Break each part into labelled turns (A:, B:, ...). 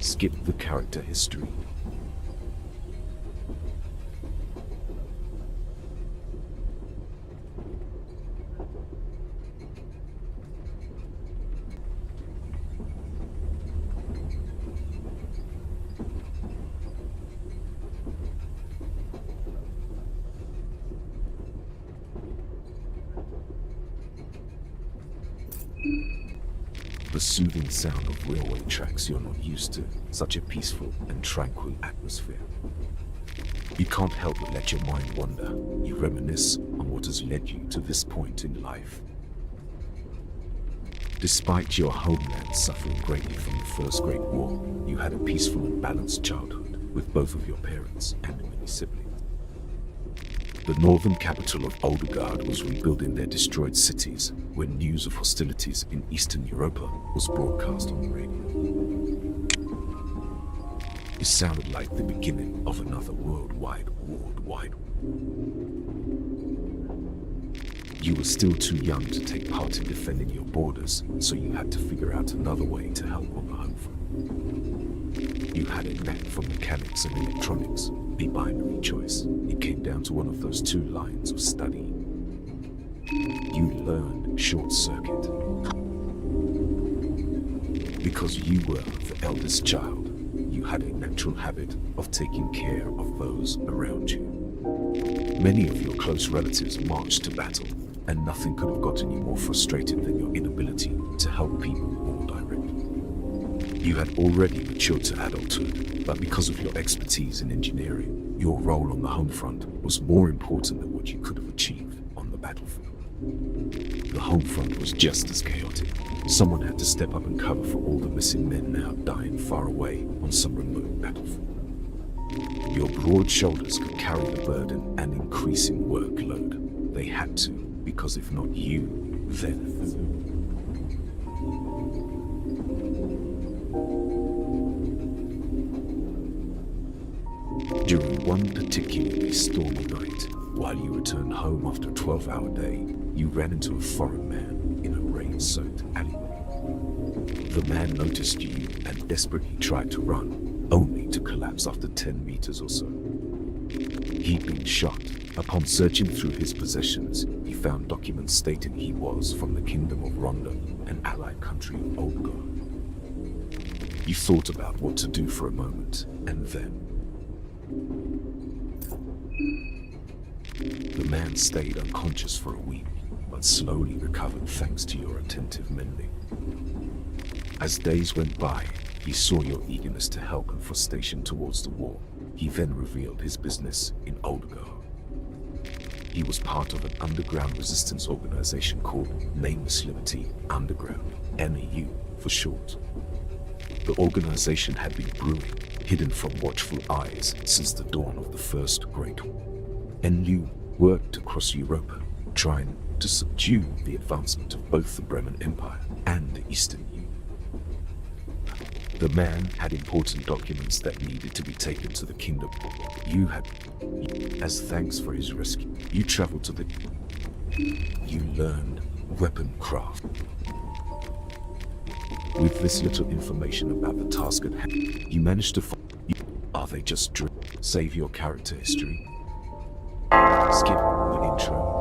A: Skip the character history. The soothing sound of railway tracks you're not used to, such a peaceful and tranquil atmosphere. You can't help but let your mind wander. You reminisce on what has led you to this point in life. Despite your homeland suffering greatly from the First Great War, you had a peaceful and balanced childhood with both of your parents and many siblings. The northern capital of Oldegard was rebuilding their destroyed cities when news of hostilities in Eastern Europa was broadcast on the radio. It sounded like the beginning of another worldwide war. You were still too young to take part in defending your borders, so you had to figure out another way to help on the home front. You had a knack for mechanics and electronics, a binary choice. It came down to one of those two lines of study. You learned short circuit. Because you were the eldest child, you had a natural habit of taking care of those around you. Many of your close relatives marched to battle, and nothing could have gotten you more frustrated than your inability to help people more directly. You had already matured to adulthood, but because of your expertise in engineering, your role on the home front was more important than what you could have achieved on the battlefield. The home front was just as chaotic. Someone had to step up and cover for all the missing men now dying far away on some remote battlefield. Your broad shoulders could carry the burden and increasing workload. They had to, because if not you, then who? During one particularly stormy night, while you returned home after a 12-hour day, you ran into a foreign man in a rain-soaked alleyway. The man noticed you and desperately tried to run, only to collapse after 10 meters or so. He'd been shot. Upon searching through his possessions, he found documents stating he was from the Kingdom of Ronda, an allied country of Oldegard. You thought about what to do for a moment, and then the man stayed unconscious for a week, but slowly recovered thanks to your attentive mending. As days went by, he saw your eagerness to help and frustration towards the war. He then revealed his business in Oldegard. He was part of an underground resistance organization called Nameless Liberty Underground, NAU for short. The organization had been brewing, hidden from watchful eyes since the dawn of the First Great War. NAU worked across Europa, trying to subdue the advancement of both the Bremen Empire and the Eastern Union. The man had important documents that needed to be taken to the kingdom. As thanks for his rescue, you traveled to you learned weapon craft. With this little information about the task at hand, you managed to find. Are they just save your character history? Skip the intro.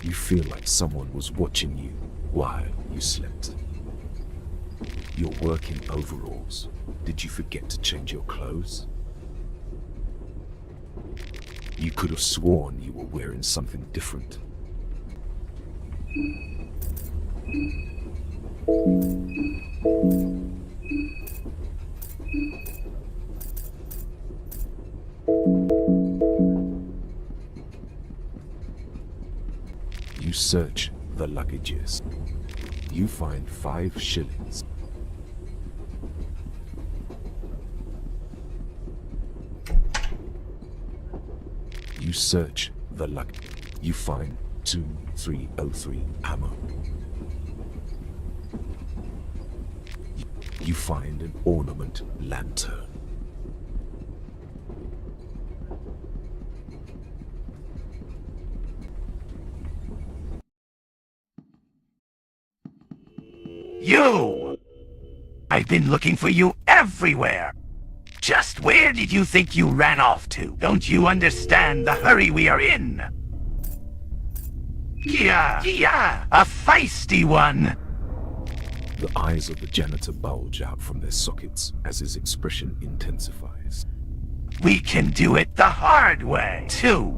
A: You feel like someone was watching you while you slept. You're working overalls. Did you forget to change your clothes? You could have sworn you were wearing something different. You search the luggages. You find 5 shillings. You search the luggage. You find 2303 ammo. You find an ornament lantern.
B: You! I've been looking for you everywhere! Just where did you think you ran off to? Don't you understand the hurry we are in? Yeah, a feisty one!
A: The eyes of the janitor bulge out from their sockets as his expression intensifies.
B: We can do it the hard way, too!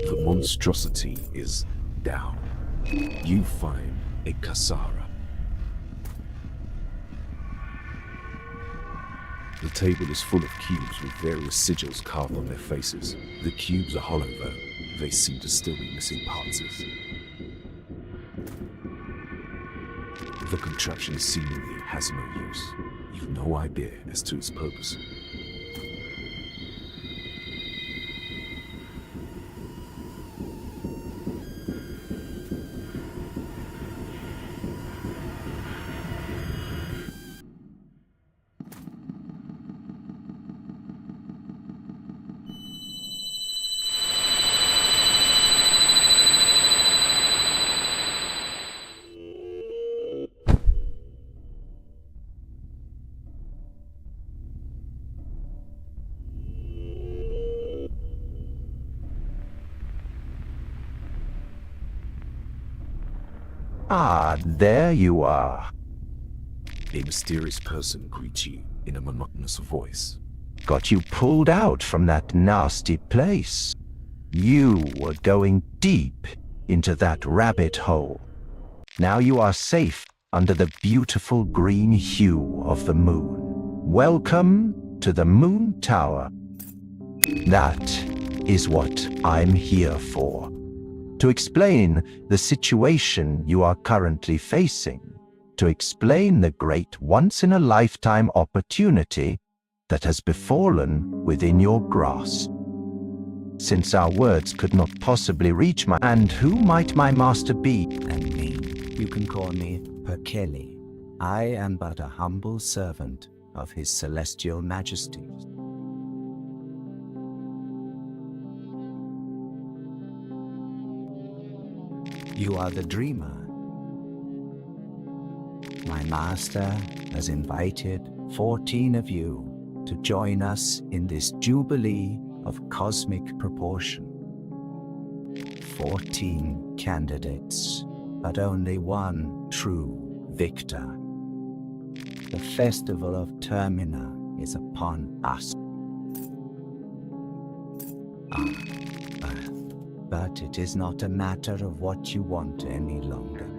A: The monstrosity is down. You find a Kasara. The table is full of cubes with various sigils carved on their faces. The cubes are hollow though. They seem to still be missing parts. The contraption seemingly has no use. You've no idea as to its purpose.
B: Ah, there you are.
A: A mysterious person greets you in a monotonous voice.
B: Got you pulled out from that nasty place. You were going deep into that rabbit hole. Now you are safe under the beautiful green hue of the moon. Welcome to the Moon Tower. That is what I'm here for. To explain the situation you are currently facing, to explain the great once-in-a-lifetime opportunity that has befallen within your grasp. Since our words could not possibly reach my... And who might my master be?
C: And me. You can call me Perkele. I am but a humble servant of His Celestial Majesty. You are the dreamer. My master has invited 14 of you to join us in this jubilee of cosmic proportion. 14 candidates, but only one true victor. The festival of Termina is upon us. But it is not a matter of what you want any longer.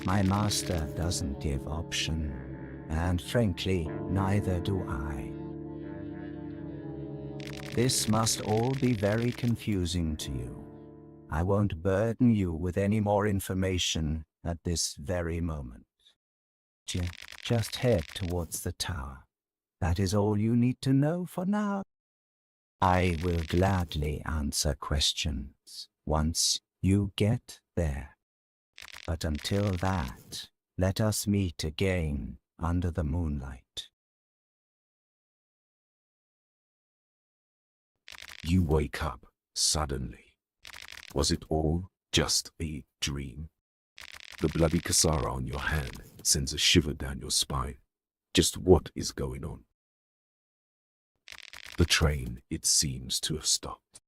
C: My master doesn't give option, and frankly, neither do I. This must all be very confusing to you. I won't burden you with any more information at this very moment. Just head towards the tower. That is all you need to know for now. I will gladly answer questions once you get there. But until that, let us meet again under the moonlight.
A: You wake up suddenly. Was it all just a dream? The bloody Kasara on your hand sends a shiver down your spine. Just what is going on? The train, it seems to have stopped.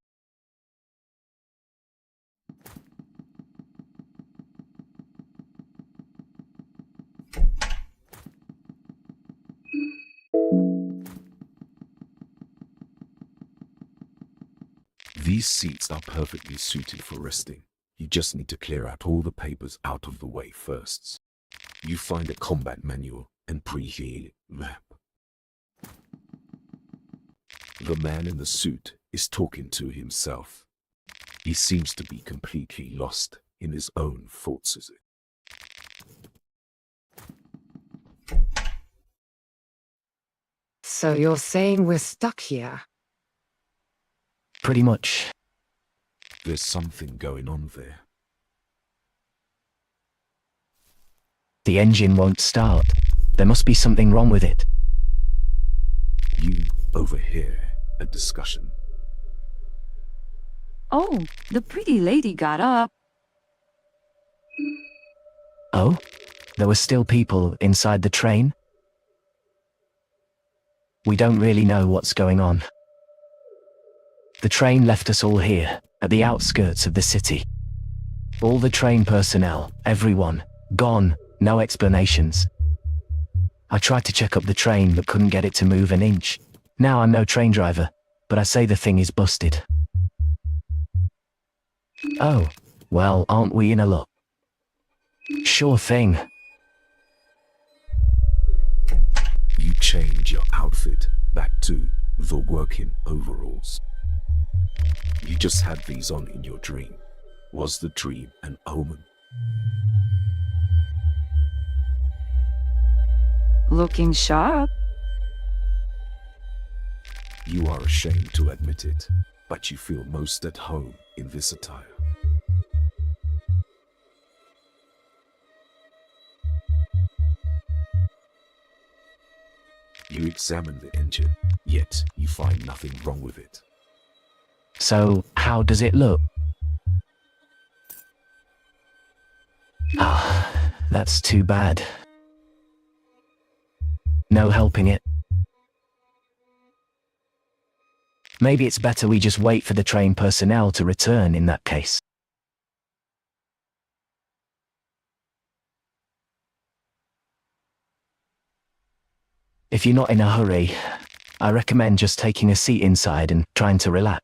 A: These seats are perfectly suited for resting. You just need to clear out all the papers out of the way first. You find a combat manual and pre-heal map. The man in the suit is talking to himself. He seems to be completely lost in his own thoughts.
D: So you're saying we're stuck here?
C: Pretty much.
A: There's something going on there.
C: The engine won't start. There must be something wrong with it.
A: You overhear a discussion.
E: Oh, the pretty lady got up.
C: Oh? There were still people inside the train? We don't really know what's going on. The train left us all here, at the outskirts of the city. All the train personnel, everyone, gone, no explanations. I tried to check up the train but couldn't get it to move an inch. Now I'm no train driver, but I say the thing is busted. Oh, well, aren't we in a luck? Sure thing.
A: You change your outfit back to the working overalls. You just had these on in your dream. Was the dream an omen?
E: Looking sharp.
A: You are ashamed to admit it, but you feel most at home in this attire. You examine the engine, yet you find nothing wrong with it.
C: So, how does it look? Ah, that's too bad. No helping it. Maybe it's better we just wait for the train personnel to return in that case. If you're not in a hurry, I recommend just taking a seat inside and trying to relax.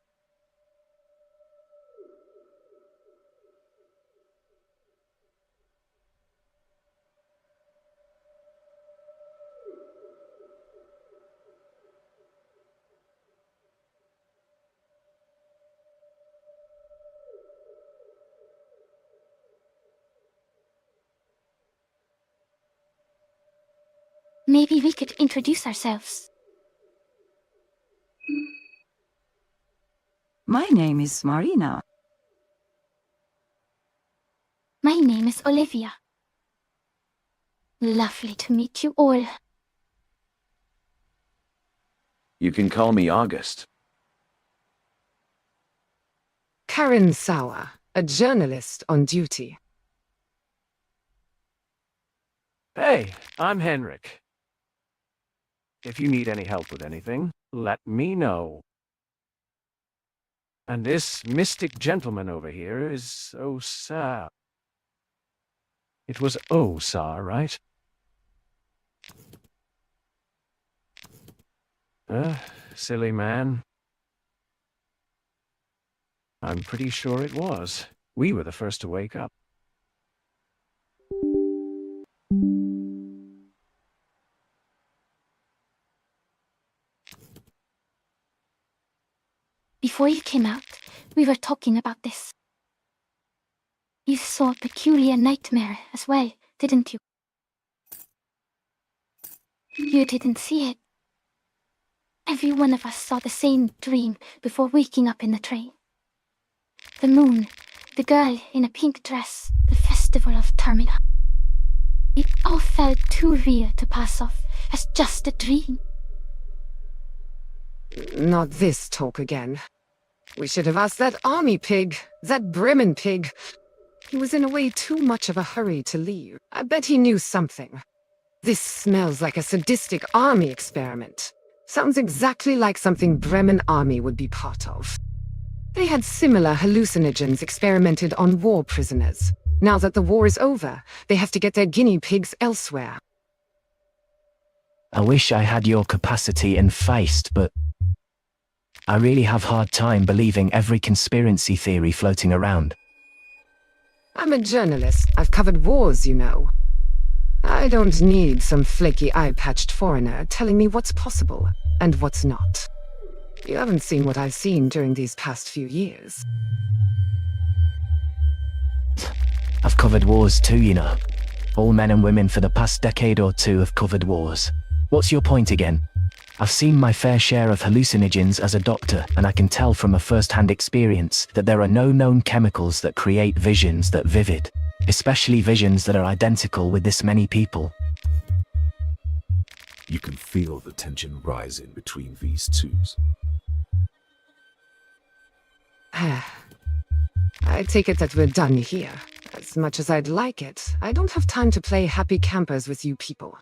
F: Maybe we could introduce ourselves.
E: My name is Marina.
F: My name is Olivia. Lovely to meet you all.
G: You can call me August.
D: Karen Sauer, a journalist on duty.
H: Hey, I'm Henrik. If you need any help with anything, let me know. And this mystic gentleman over here is Osar. It was Osar, right? Silly man. I'm pretty sure it was. We were the first to wake up.
F: Before you came out, we were talking about this. You saw a peculiar nightmare as well, didn't you? You didn't see it. Every one of us saw the same dream before waking up in the train. The moon, the girl in a pink dress, the festival of Termina. It all felt too real to pass off as just a dream.
D: Not this talk again. We should have asked that army pig, that Bremen pig. He was in a way too much of a hurry to leave. I bet he knew something. This smells like a sadistic army experiment. Sounds exactly like something Bremen army would be part of. They had similar hallucinogens experimented on war prisoners. Now that the war is over, they have to get their guinea pigs elsewhere.
I: I wish I had your capacity and faced, but I really have hard time believing every conspiracy theory floating around.
D: I'm a journalist. I've covered wars, you know. I don't need some flaky eye-patched foreigner telling me what's possible and what's not. You haven't seen what I've seen during these past few years.
I: I've covered wars too, you know. All men and women for the past decade or two have covered wars. What's your point again? I've seen my fair share of hallucinogens as a doctor, and I can tell from a first-hand experience that there are no known chemicals that create visions that vivid, especially visions that are identical with this many people.
A: You can feel the tension rising between these twos.
D: I take it that we're done here. As much as I'd like it, I don't have time to play happy campers with you people.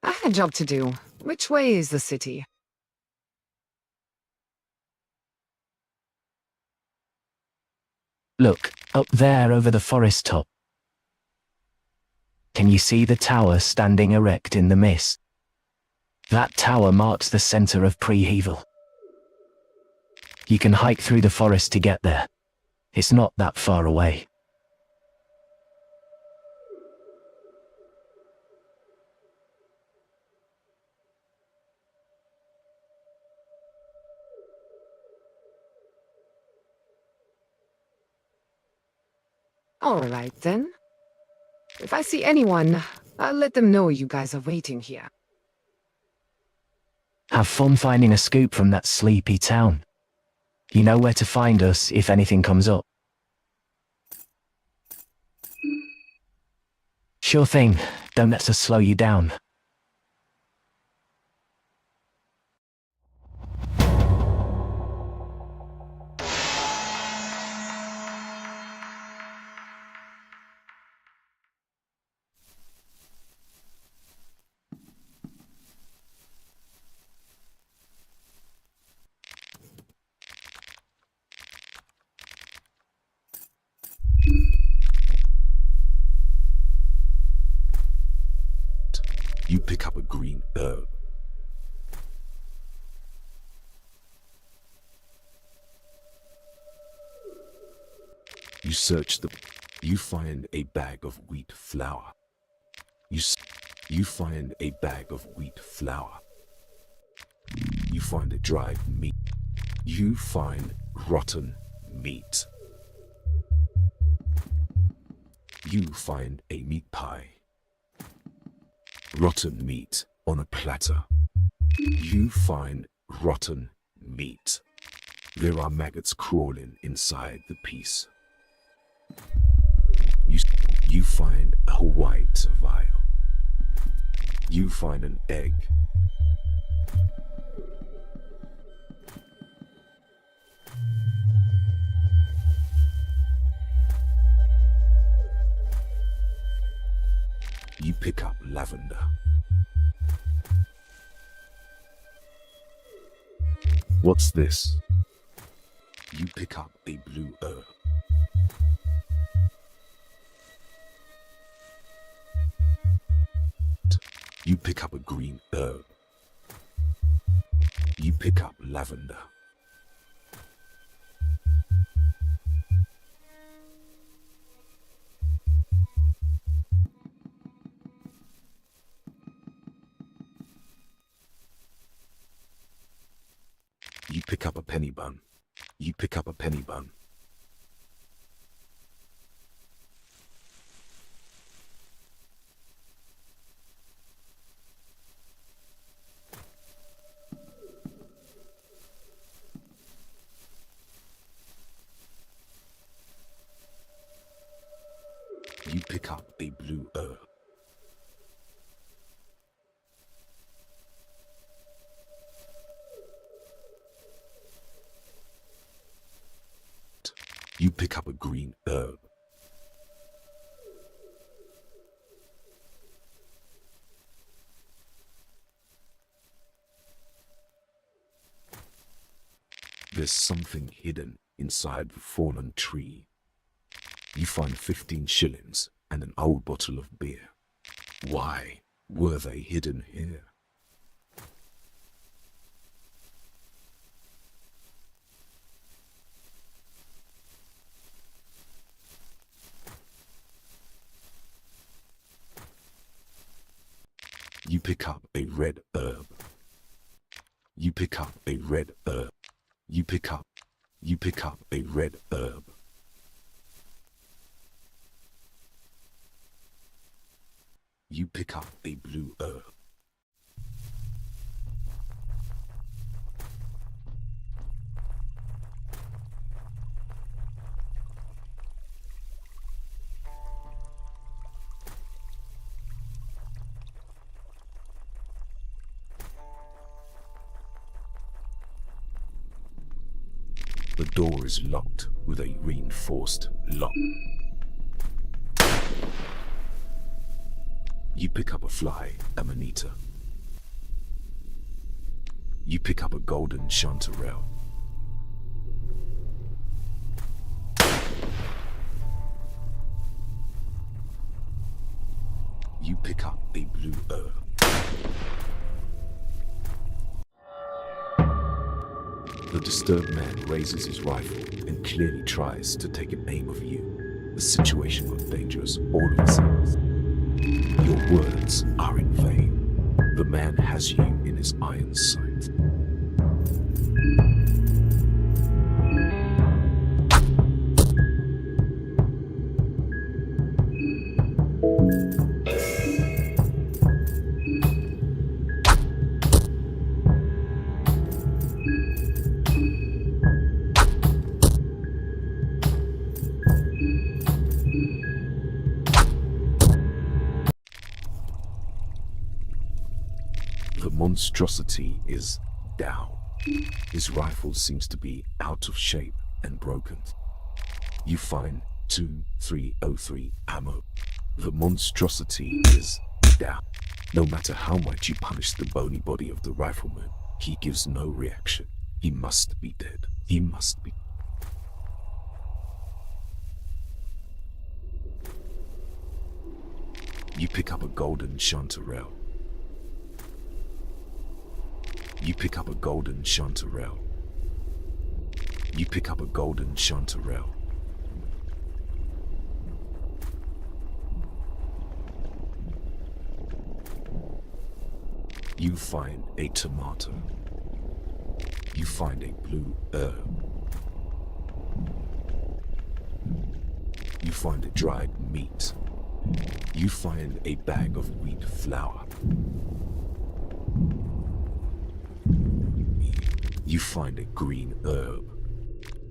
D: I had a job to do. Which way is the city?
I: Look, up there over the forest top. Can you see the tower standing erect in the mist? That tower marks the center of Prehevel. You can hike through the forest to get there. It's not that far away.
D: All right, then. If I see anyone, I'll let them know you guys are waiting here.
I: Have fun finding a scoop from that sleepy town. You know where to find us if anything comes up. Sure thing. Don't let us slow you down.
A: You pick up a green herb. You search you find a bag of wheat flour. You find a bag of wheat flour. You find a dried meat. You find rotten meat. You find a meat pie. Rotten meat on a platter. You find rotten meat. There are maggots crawling inside the piece. You find a white vial. You find an egg. You pick up lavender. What's this? You pick up a blue herb. You pick up a green herb. You pick up lavender. You pick up a penny bun. You pick up a penny bun. You pick up a blue herb. You pick up a green herb. There's something hidden inside the fallen tree. You find 15 shillings and an old bottle of beer. Why were they hidden here? You pick up a red herb. You pick up a red herb. You pick up a red herb. You pick up a blue herb. The door is locked with a reinforced lock. You pick up a fly amanita. You pick up a golden chanterelle. You pick up a blue herb. The disturbed man raises his rifle and clearly tries to take an aim of you. The situation got dangerous all of a sudden. Your words are in vain. The man has you in his iron sight. The monstrosity is down. His rifle seems to be out of shape and broken. You find 2303 ammo. The monstrosity is down. No matter how much you punish the bony body of the rifleman, he gives no reaction. He must be dead. He must be. You pick up a golden chanterelle. You pick up a golden chanterelle. You pick up a golden chanterelle. You find a tomato. You find a blue herb. You find a dried meat. You find a bag of wheat flour. You find a green herb.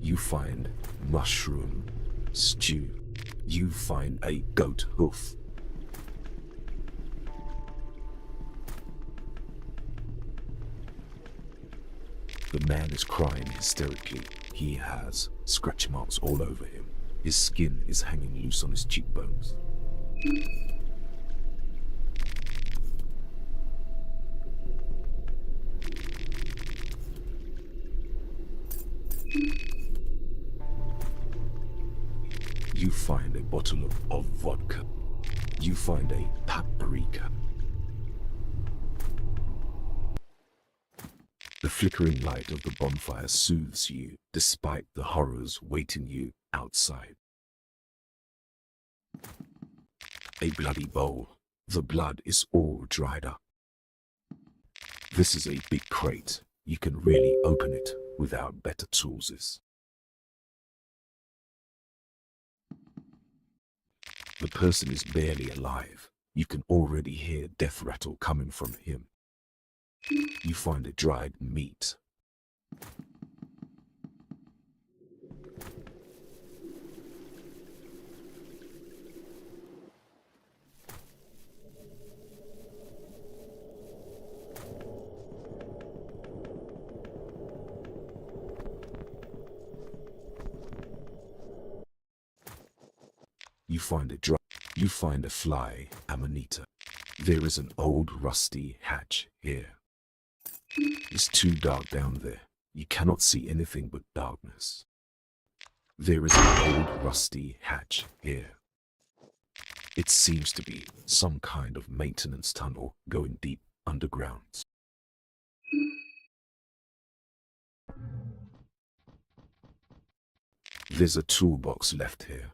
A: You find mushroom stew. You find a goat hoof. The man is crying hysterically. He has scratch marks all over him. His skin is hanging loose on his cheekbones. You find a bottle of vodka. You find a paprika. The flickering light of the bonfire soothes you despite the horrors waiting you outside. A bloody bowl. The blood is all dried up. This is a big crate. You can really open it without better tools. The person is barely alive. You can already hear death rattle coming from him. You find a dried meat. You find a fly amanita. There is an old rusty hatch here. It's too dark down there. You cannot see anything but darkness. There is an old rusty hatch here. It seems to be some kind of maintenance tunnel going deep underground. There's a toolbox left here.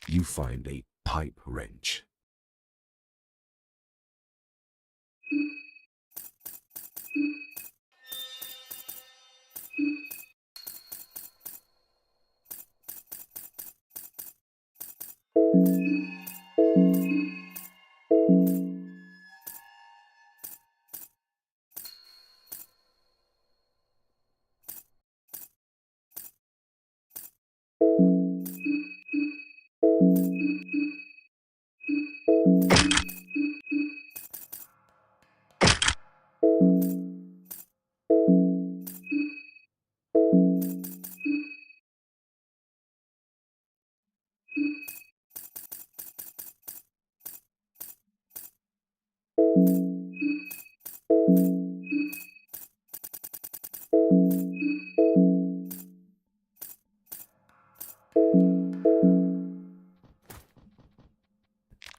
A: You find a pipe wrench.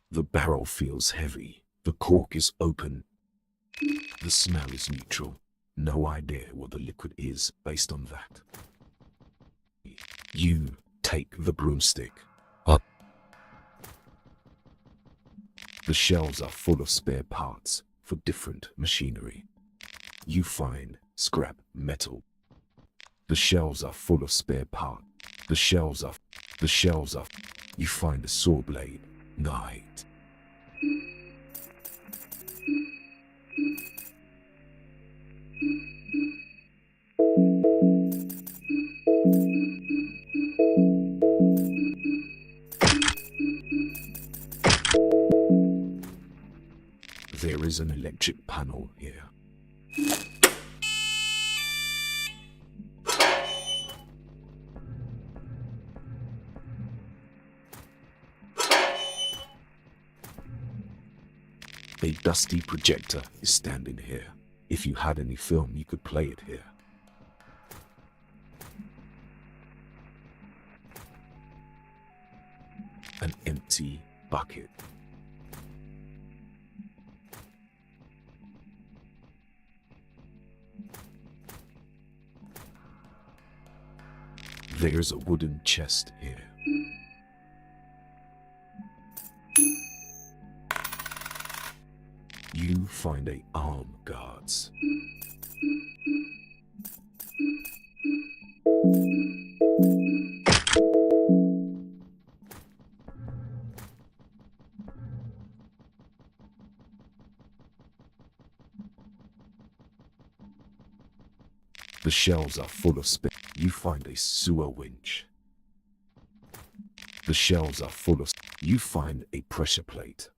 A: The barrel feels heavy. The cork is open. The smell is neutral. No idea what the liquid is based on that. You take the broomstick up. The shelves are full of spare parts for different machinery. You find scrap metal. The shelves are full of spare parts. The shelves are. You find a saw blade. Knight. There is an electric panel here. A dusty projector is standing here. If you had any film, you could play it here. An empty bucket. There's a wooden chest here. You find a arm guards. The shelves are full of spare. You find a sewer winch. The shelves are full of. You find a pressure plate.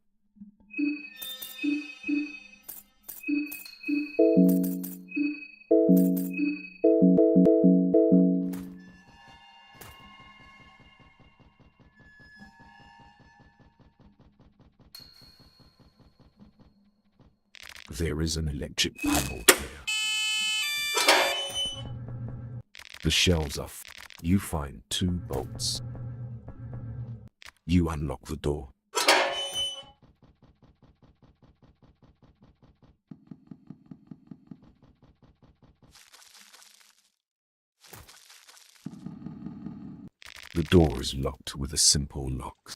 A: There is an electric panel here. The shelves are. You find 2 bolts. You unlock the door. The door is locked with a simple lock.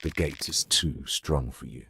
A: The gate is too strong for you.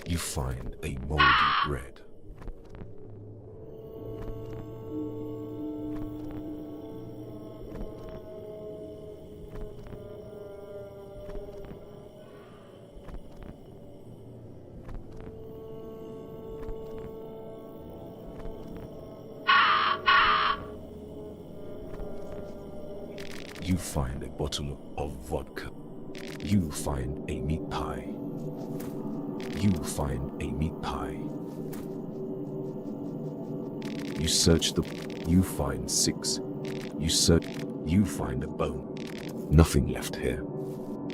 A: You find a moldy bread. You find a bottle of vodka. You find a meat pie. You find a meat pie. You search you find 6. You find a bone. Nothing left here.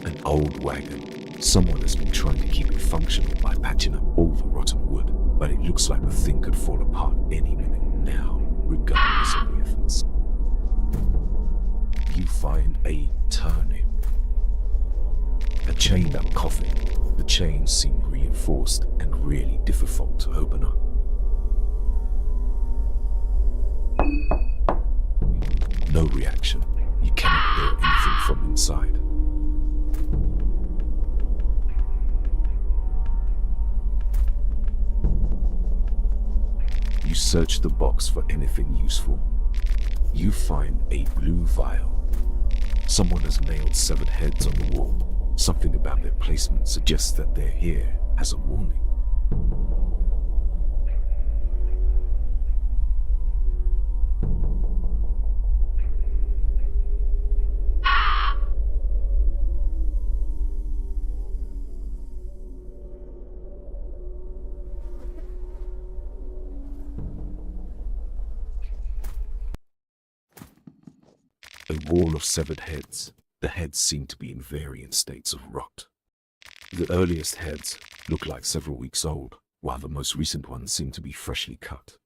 A: An old wagon. Someone has been trying to keep it functional by patching up all the rotten wood, but it looks like the thing could fall apart any minute now, regardless of the efforts. You find a turnip. A chained up coffin. The chains seemed reinforced and really difficult to open up. No reaction. You cannot hear anything from inside. You search the box for anything useful. You find a blue vial. Someone has nailed severed heads on the wall. Something about their placement suggests that they're here as a warning. A wall of severed heads. The heads seem to be in varying states of rot. The earliest heads look like several weeks old, while the most recent ones seem to be freshly cut.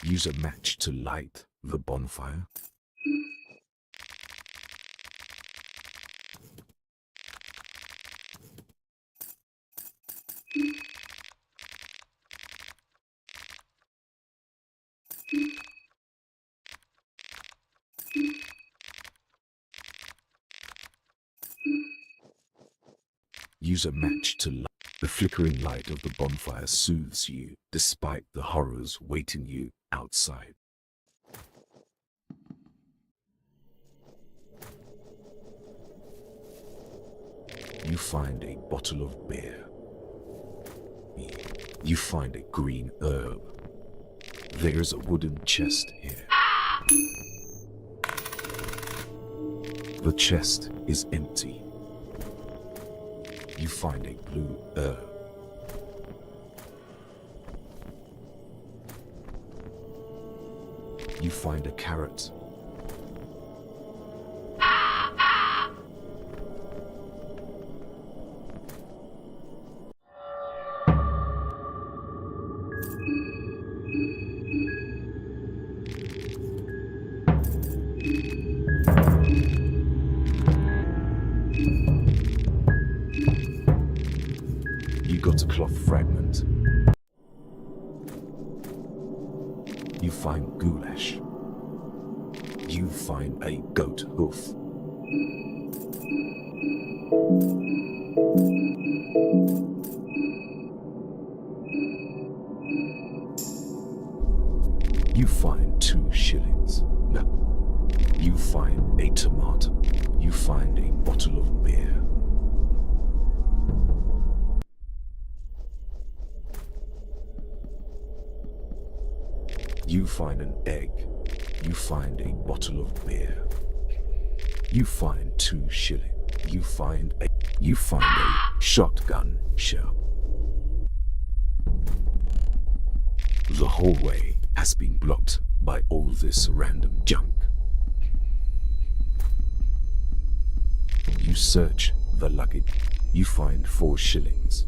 A: Use a match to light the bonfire. Use a match to light. The flickering light of the bonfire soothes you, despite the horrors waiting you outside. You find a bottle of beer. You find a green herb. There's a wooden chest here. The chest is empty. You find a blue herb. You find a carrot. You got a cloth fragment. You find goulash. You find a goat hoof. You find 2 shillings. No. You find a tomato. You find a bottle of beer. You find an egg. You find a bottle of beer. You find 2 shillings. You find a shotgun shell. The hallway has been blocked by all this random junk. You search the luggage. You find 4 shillings.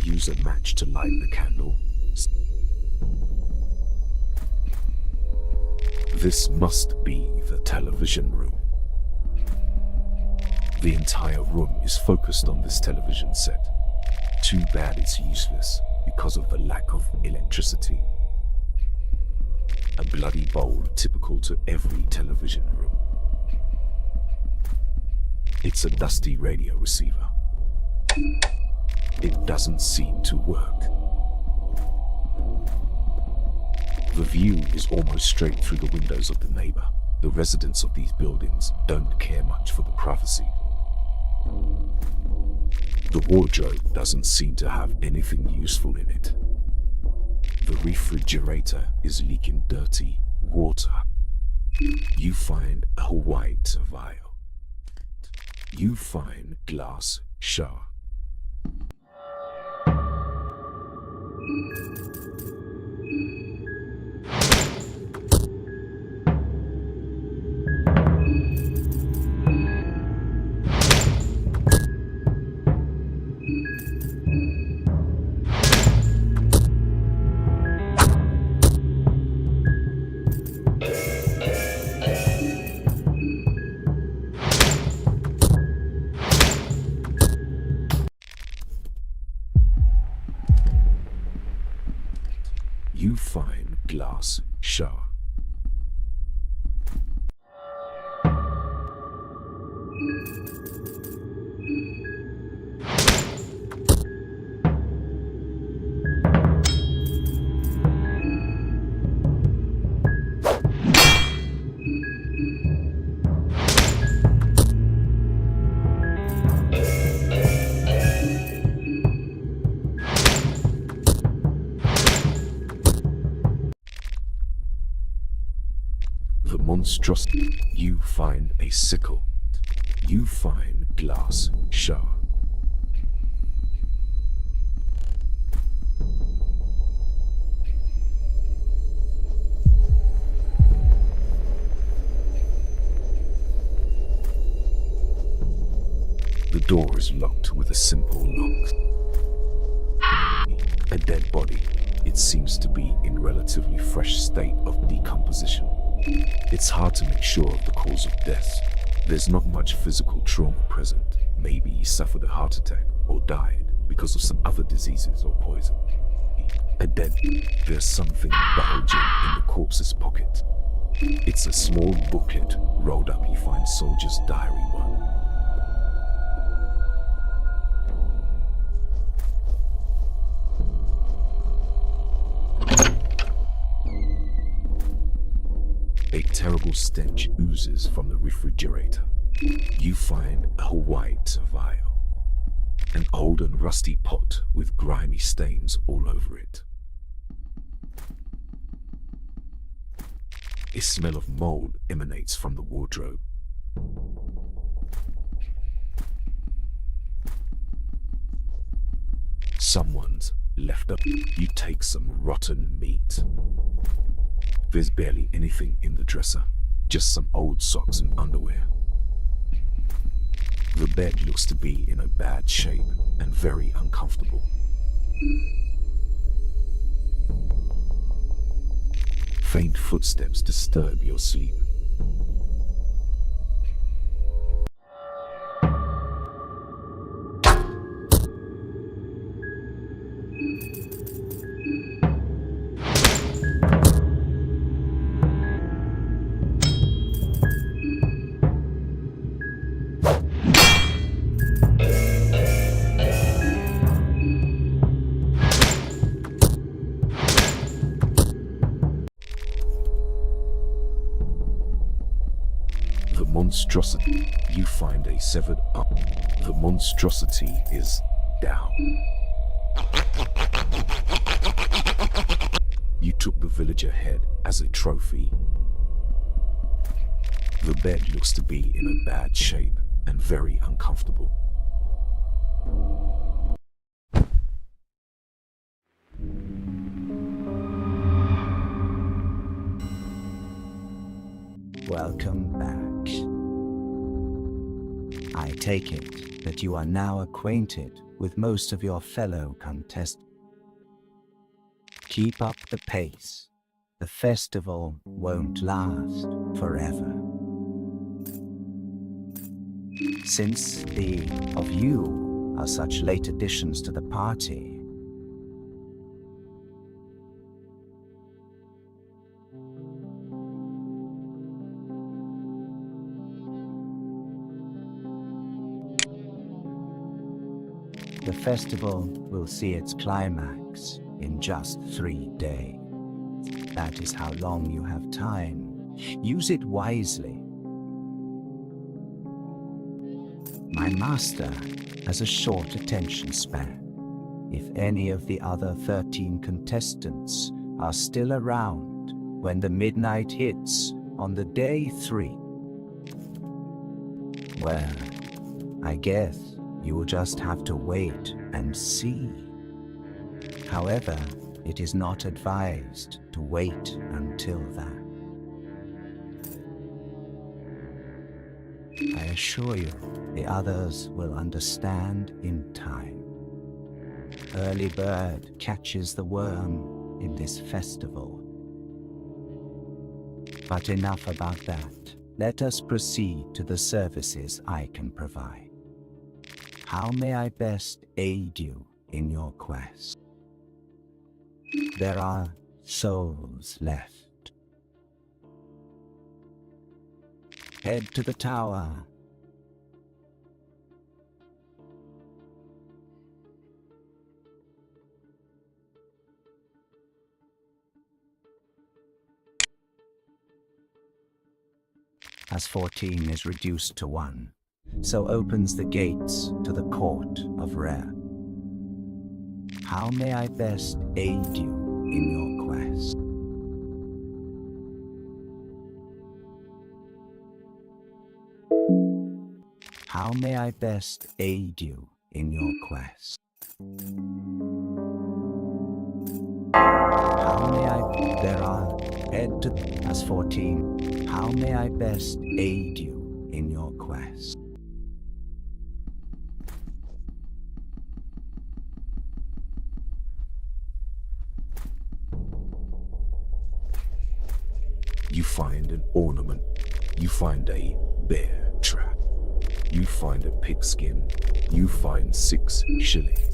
A: Use a match to light the candle. This must be the television room. The entire room is focused on this television set. Too bad it's useless because of the lack of electricity. A bloody bowl typical to every television room. It's a dusty radio receiver. It doesn't seem to work. The view is almost straight through the windows of the neighbor. The residents of these buildings don't care much for the privacy. The wardrobe doesn't seem to have anything useful in it. The refrigerator is leaking dirty water. You find a white vial. You find glass shower. You find glass shower. The monstrosity. You find a sickle. You find glass shower. The door is locked with a simple lock. A dead body. It seems to be in relatively fresh state of decomposition. It's hard to make sure of the cause of death. There's not much physical trauma present. Maybe he suffered a heart attack or died because of some other diseases or poison. There's something bulging in the corpse's pocket. It's a small booklet rolled up. You find Soldier's Diary 1. A terrible stench oozes from the refrigerator. You find a white vial. An old and rusty pot with grimy stains all over it. A smell of mold emanates from the wardrobe. Someone's left up. You take some rotten meat. There's barely anything in the dresser, just some old socks and underwear. The bed looks to be in a bad shape and very uncomfortable. Faint footsteps disturb your sleep. Monstrosity. You find a severed arm. The monstrosity is down. You took the villager head as a trophy. The bed looks to be in a bad shape and very uncomfortable.
C: Welcome back. I take it that you are now acquainted with most of your fellow contestants. Keep up the pace. The festival won't last forever. Since the of you are such late additions to the party, The festival will see its climax in just 3 days. That is how long you have time. Use it wisely. My master has a short attention span. If any of the other 13 contestants are still around when the midnight hits on the day 3, well, I guess you will just have to wait and see. However, it is not advised to wait until that. I assure you, the others will understand in time. Early bird catches the worm in this festival. But enough about that. Let us proceed to the services I can provide. How may I best aid you in your quest? There are souls left. Head to the tower. As 14 is reduced to 1, so opens the gates to the court of Rare. How may I best aid you in your quest? How may I best aid you in your quest? How may I... There are... Head to... As 14. How may I best aid you in your quest?
A: You find an ornament. You find a bear trap. You find a pigskin. You find 6 shillings.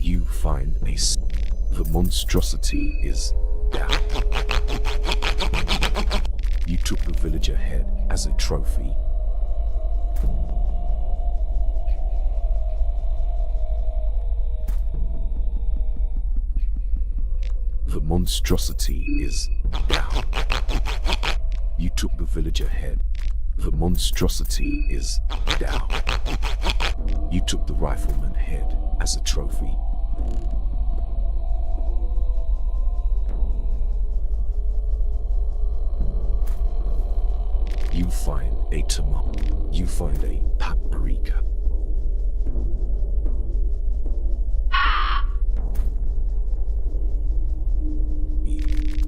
A: You find a... The monstrosity is down. You took the villager head as a trophy. The monstrosity is down. You took the villager head. The monstrosity is down. You took the rifleman head as a trophy. You find a tomato. You find a paprika.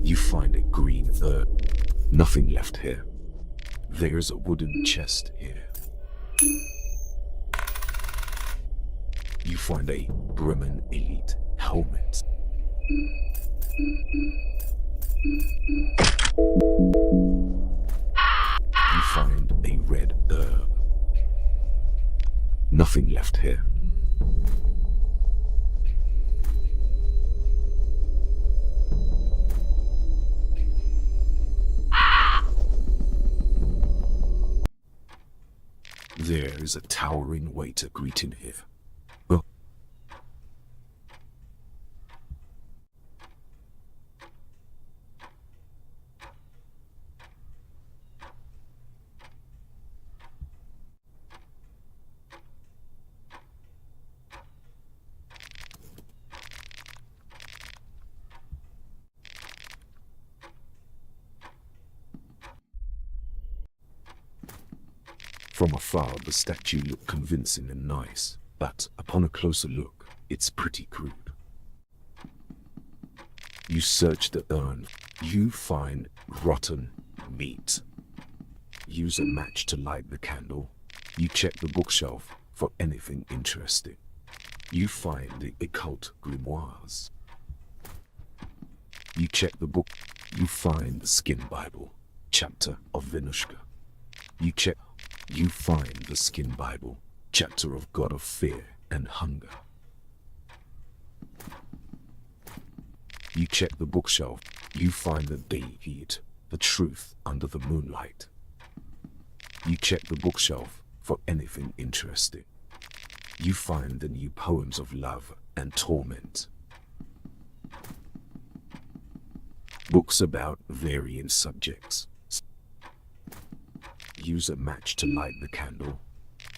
A: You find a green herb. Nothing left here. There's a wooden chest here. You find a Bremen Elite helmet. You find a red herb. Nothing left here. There is a towering waiter greeting here. Well, from afar, the statue looked convincing and nice, but upon a closer look, it's pretty crude. You search the urn. You find rotten meat. Use a match to light the candle. You check the bookshelf for anything interesting. You find the occult grimoires. You check the book. You find the Skin Bible, chapter of Venushka. You find the Skin Bible, chapter of God of Fear and Hunger. You check the bookshelf. You find the Deed, the Truth Under the Moonlight. You check the bookshelf for anything interesting. You find the new poems of love and torment. Books about varying subjects. Use a match to light the candle.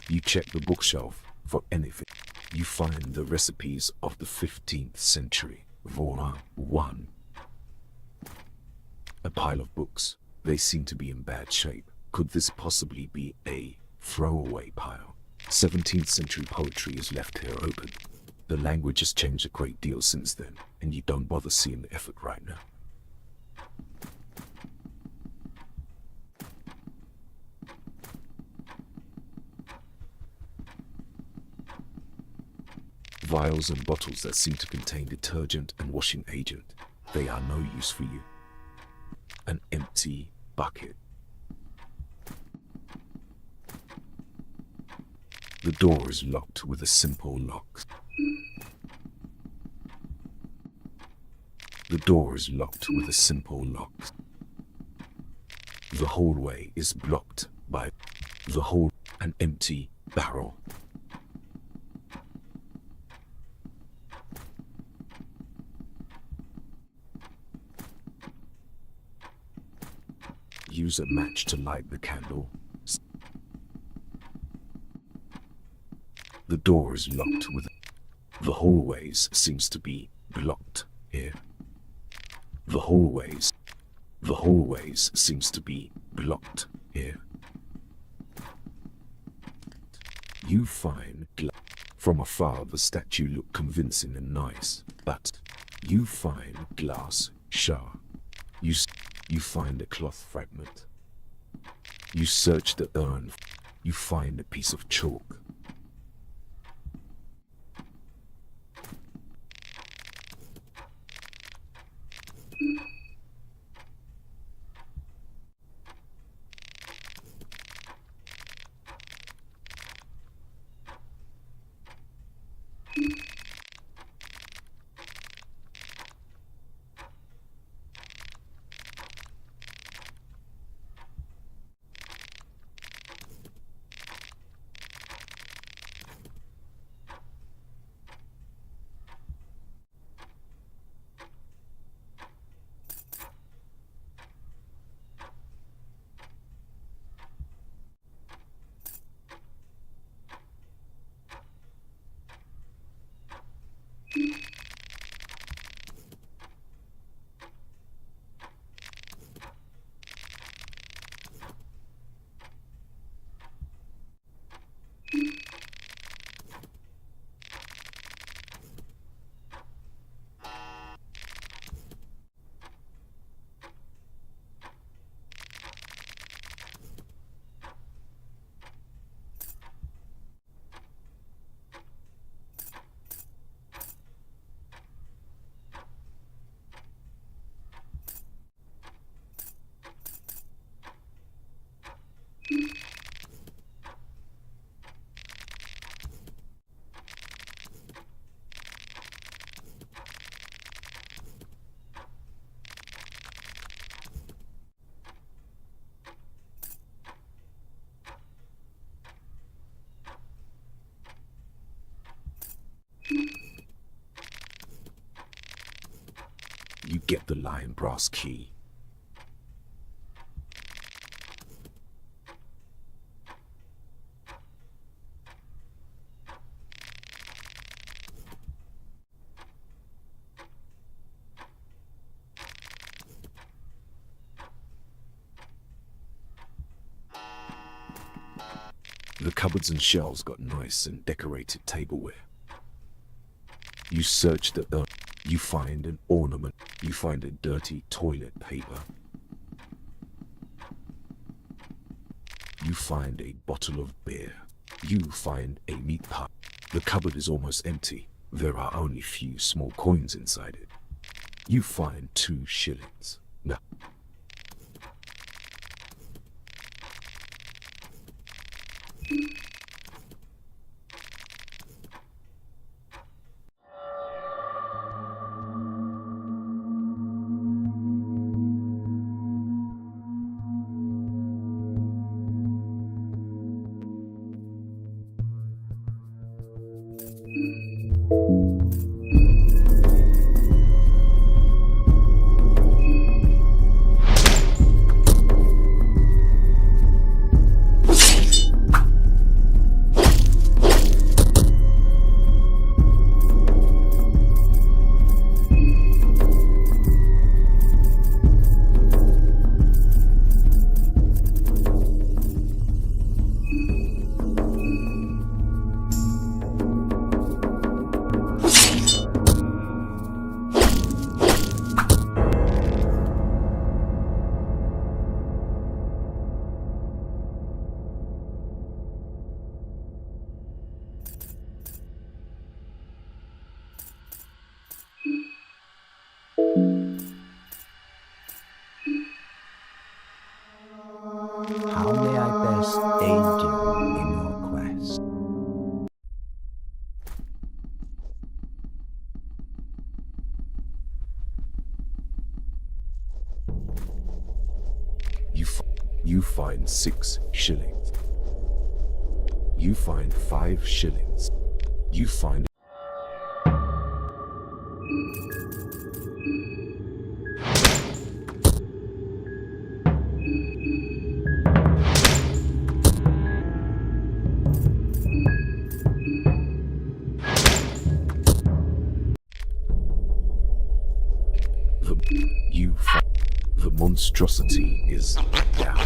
A: You check the bookshelf for anything. You find the recipes of the 15th century. Vora 1. A pile of books. They seem to be in bad shape. Could this possibly be a throwaway pile? 17th century poetry is left here open. The language has changed a great deal since then, and you don't bother seeing the effort right now. Vials and bottles that seem to contain detergent and washing agent. They are no use for you. An empty bucket. The door is locked with a simple lock. The door is locked with a simple lock. The hallway is blocked by an empty barrel. Use a match to light the candle. The door is locked with... The hallways seems to be blocked here. The hallways seems to be blocked here. You find... From afar the statue looked convincing and nice, but you find glass shard. You find a cloth fragment. You search the urn. You find a piece of chalk. You get the lion brass key. The cupboards and shelves got nice and decorated tableware. You search the urn. You find an ornament. You find a dirty toilet paper. You find a bottle of beer. You find a meat pie. The cupboard is almost empty. There are only few small coins inside it. You find 2 shillings. No.
C: How may I best aid you in your quest?
A: You find 6 shillings. You find 5 shillings. You find the monstrosity is down.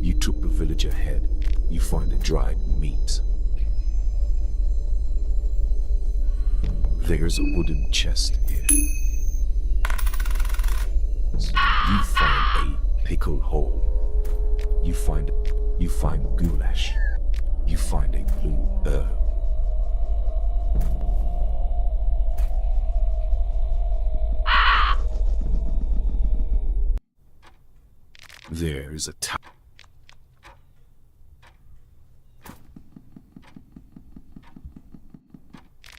A: You took the village ahead. You find a dried meat. There's a wooden chest here. You find a pickle hole. You find goulash. You find a blue herb. There is a tap.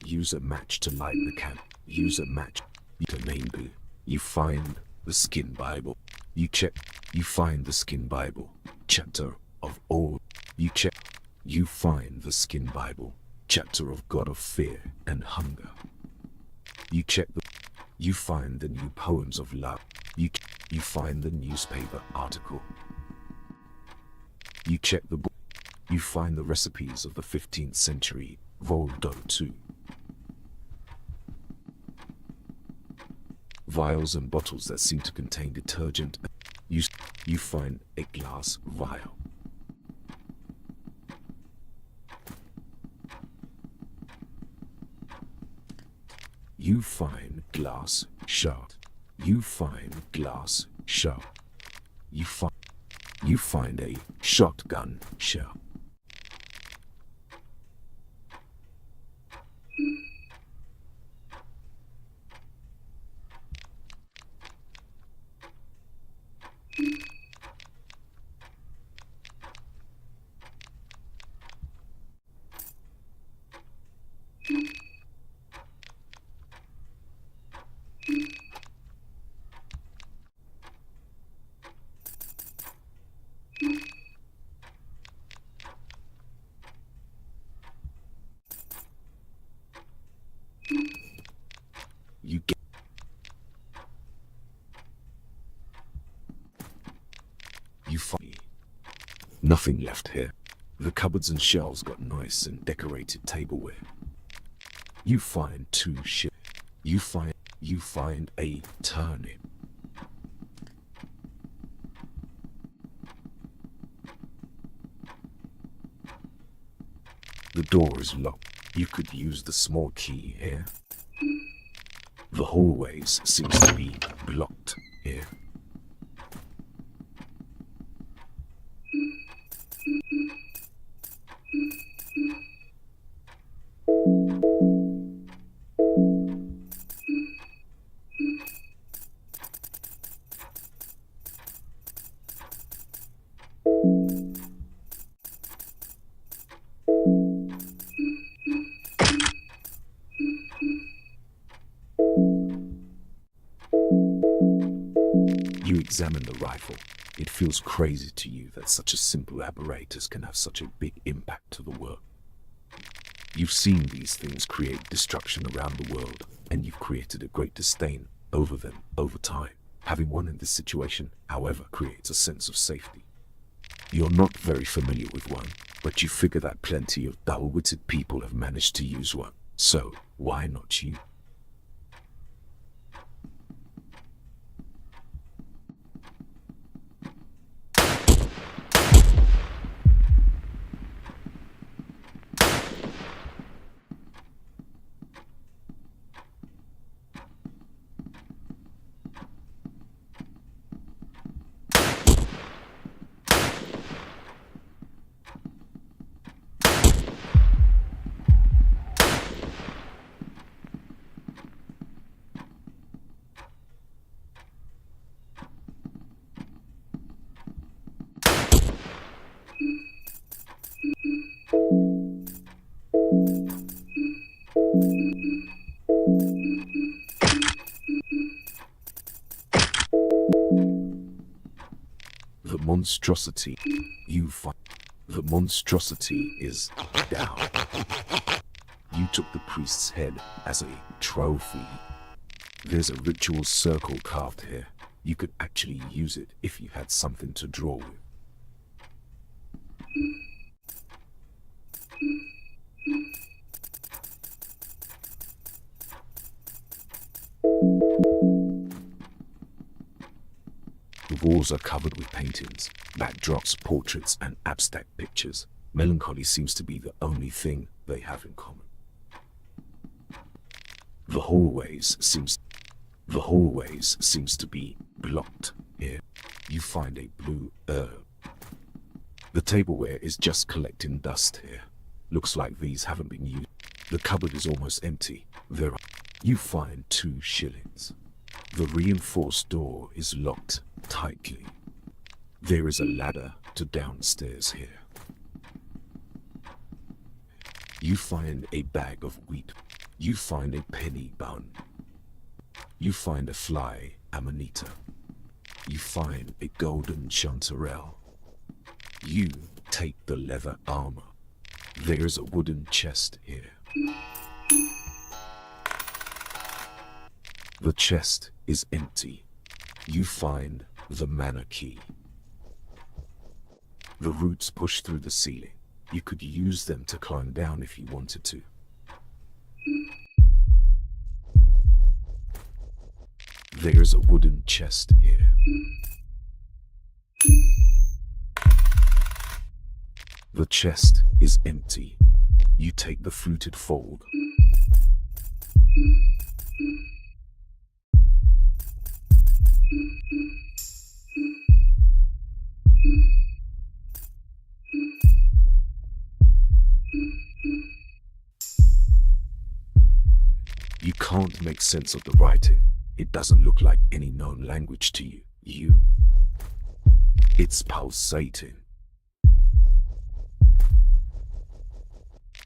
A: Use a match to light the candle. Use a match to main boo. You find the Skin Bible. You check. You find the Skin Bible. Chapter of all. You check. You find the Skin Bible. Chapter of God of Fear and Hunger. You check the. You find the new poems of love. You find the newspaper article. You check the book. You find the recipes of the 15th century Voldo II. Vials and bottles that seem to contain detergent. You find a glass vial. You find glass shard. You find glass shard. You find a shotgun shell. You get. You find nothing left here. The cupboards and shelves got nice and decorated tableware. You find 2 shit. You find a turnip. The door is locked. You could use the small key here. The hallways seems to be blocked here. You examine the rifle. It feels crazy to you that such a simple apparatus can have such a big impact to the world. You've seen these things create destruction around the world, and you've created a great disdain over them over time. Having one in this situation, however, creates a sense of safety. You're not very familiar with one, but you figure that plenty of dull-witted people have managed to use one. So, why not you? The monstrosity you find. The monstrosity is down. You took the priest's head as a trophy. There's a ritual circle carved here. You could actually use it if you had something to draw with. The walls are covered with paintings, backdrops, portraits, and abstract pictures. Melancholy seems to be the only thing they have in common. The hallways seems to be blocked here. You find a blue herb. The tableware is just collecting dust here. Looks like these haven't been used. The cupboard is almost empty. You find 2 shillings. The reinforced door is locked tightly. There is a ladder to downstairs here. You find a bag of wheat. You find a penny bun. You find a fly amanita. You find a golden chanterelle. You take the leather armor. There is a wooden chest here. The chest is empty. You find the manor key. The roots push through the ceiling. You could use them to climb down if you wanted to. There's a wooden chest here. The chest is empty. You take the fluted fold. You can't make sense of the writing. It doesn't look like any known language to you. It's pulsating.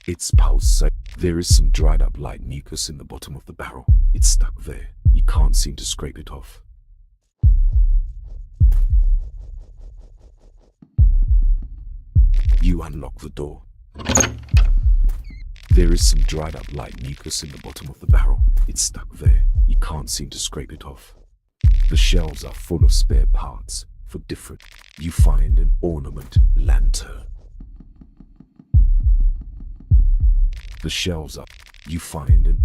A: It's pulsating. There is some dried up light mucus in the bottom of the barrel. It's stuck there. You can't seem to scrape it off. You unlock the door. There is some dried up light mucus in the bottom of the barrel. It's stuck there. You can't seem to scrape it off. The shelves are full of spare parts for different. You find an ornament lantern. The shelves are. You find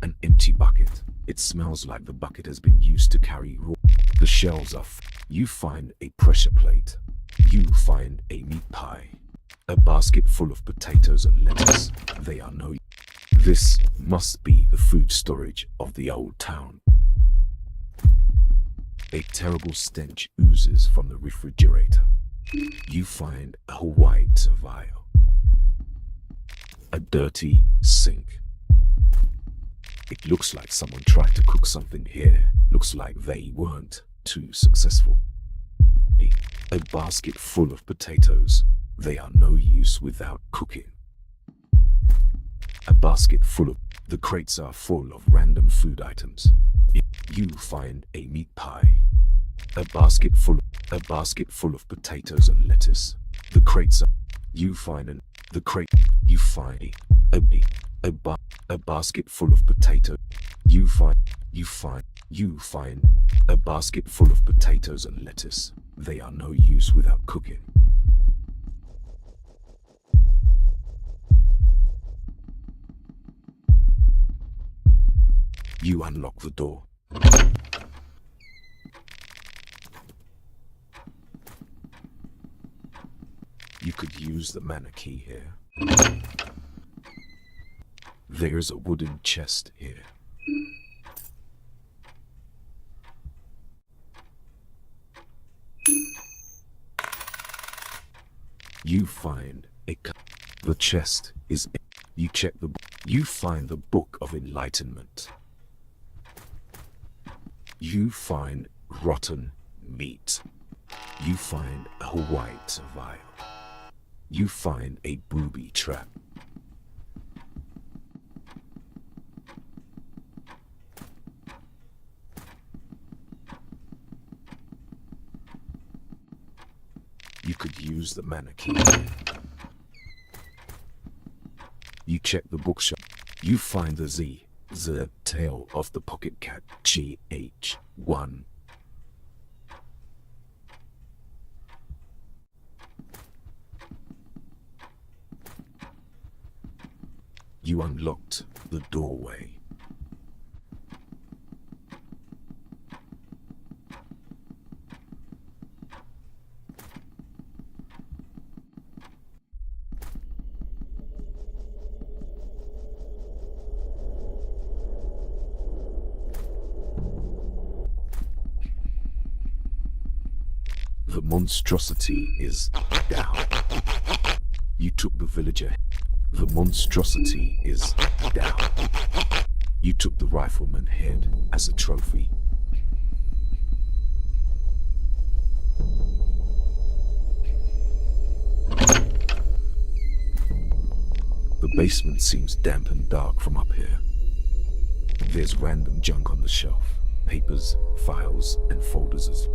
A: an empty bucket. It smells like the bucket has been used to carry raw. The shelves are. You find a pressure plate. You find a meat pie. A basket full of potatoes and lettuce. This must be the food storage of the old town. A terrible stench oozes from the refrigerator. You find a white vial. A dirty sink. It looks like someone tried to cook something here. Looks like they weren't too successful. A basket full of potatoes. They are no use without cooking. A basket full of... The crates are full of random food items. You find a meat pie. A basket full of potatoes and lettuce. The crates are... You find an... The crate... You find a basket full of potatoes. You find a basket full of potatoes and lettuce. They are no use without cooking. You unlock the door. You could use the mana key here. There's a wooden chest here. You find the chest is... You check the... You find the Book of Enlightenment. You find rotten meat. You find a white vial. You find a booby trap. You could use the mana key. You check the bookshelf. You find the Tale of the Pocket Cat, GH1. You unlocked the doorway. The monstrosity is down. You took the villager. The monstrosity is down. You took the rifleman head as a trophy. The basement seems damp and dark from up here. There's random junk on the shelf. Papers, files, and folders.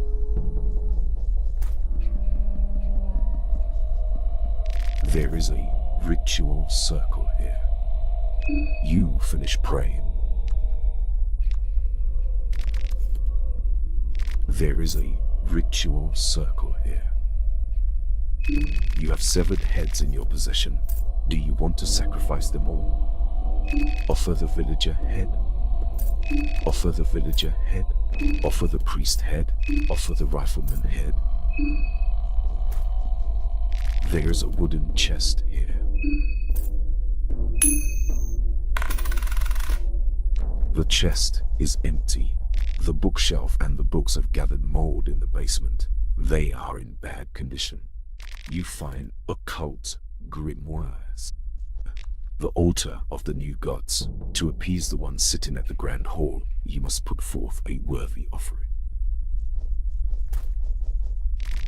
A: There is a ritual circle here. You finish praying. There is a ritual circle here. You have severed heads in your possession. Do you want to sacrifice them all? Offer the villager head. Offer the villager head. Offer the priest head. Offer the rifleman head. There's a wooden chest here. The chest is empty. The bookshelf and the books have gathered mold in the basement. They are in bad condition. You find occult grimoires. The altar of the new gods. To appease the one sitting at the grand hall, you must put forth a worthy offering.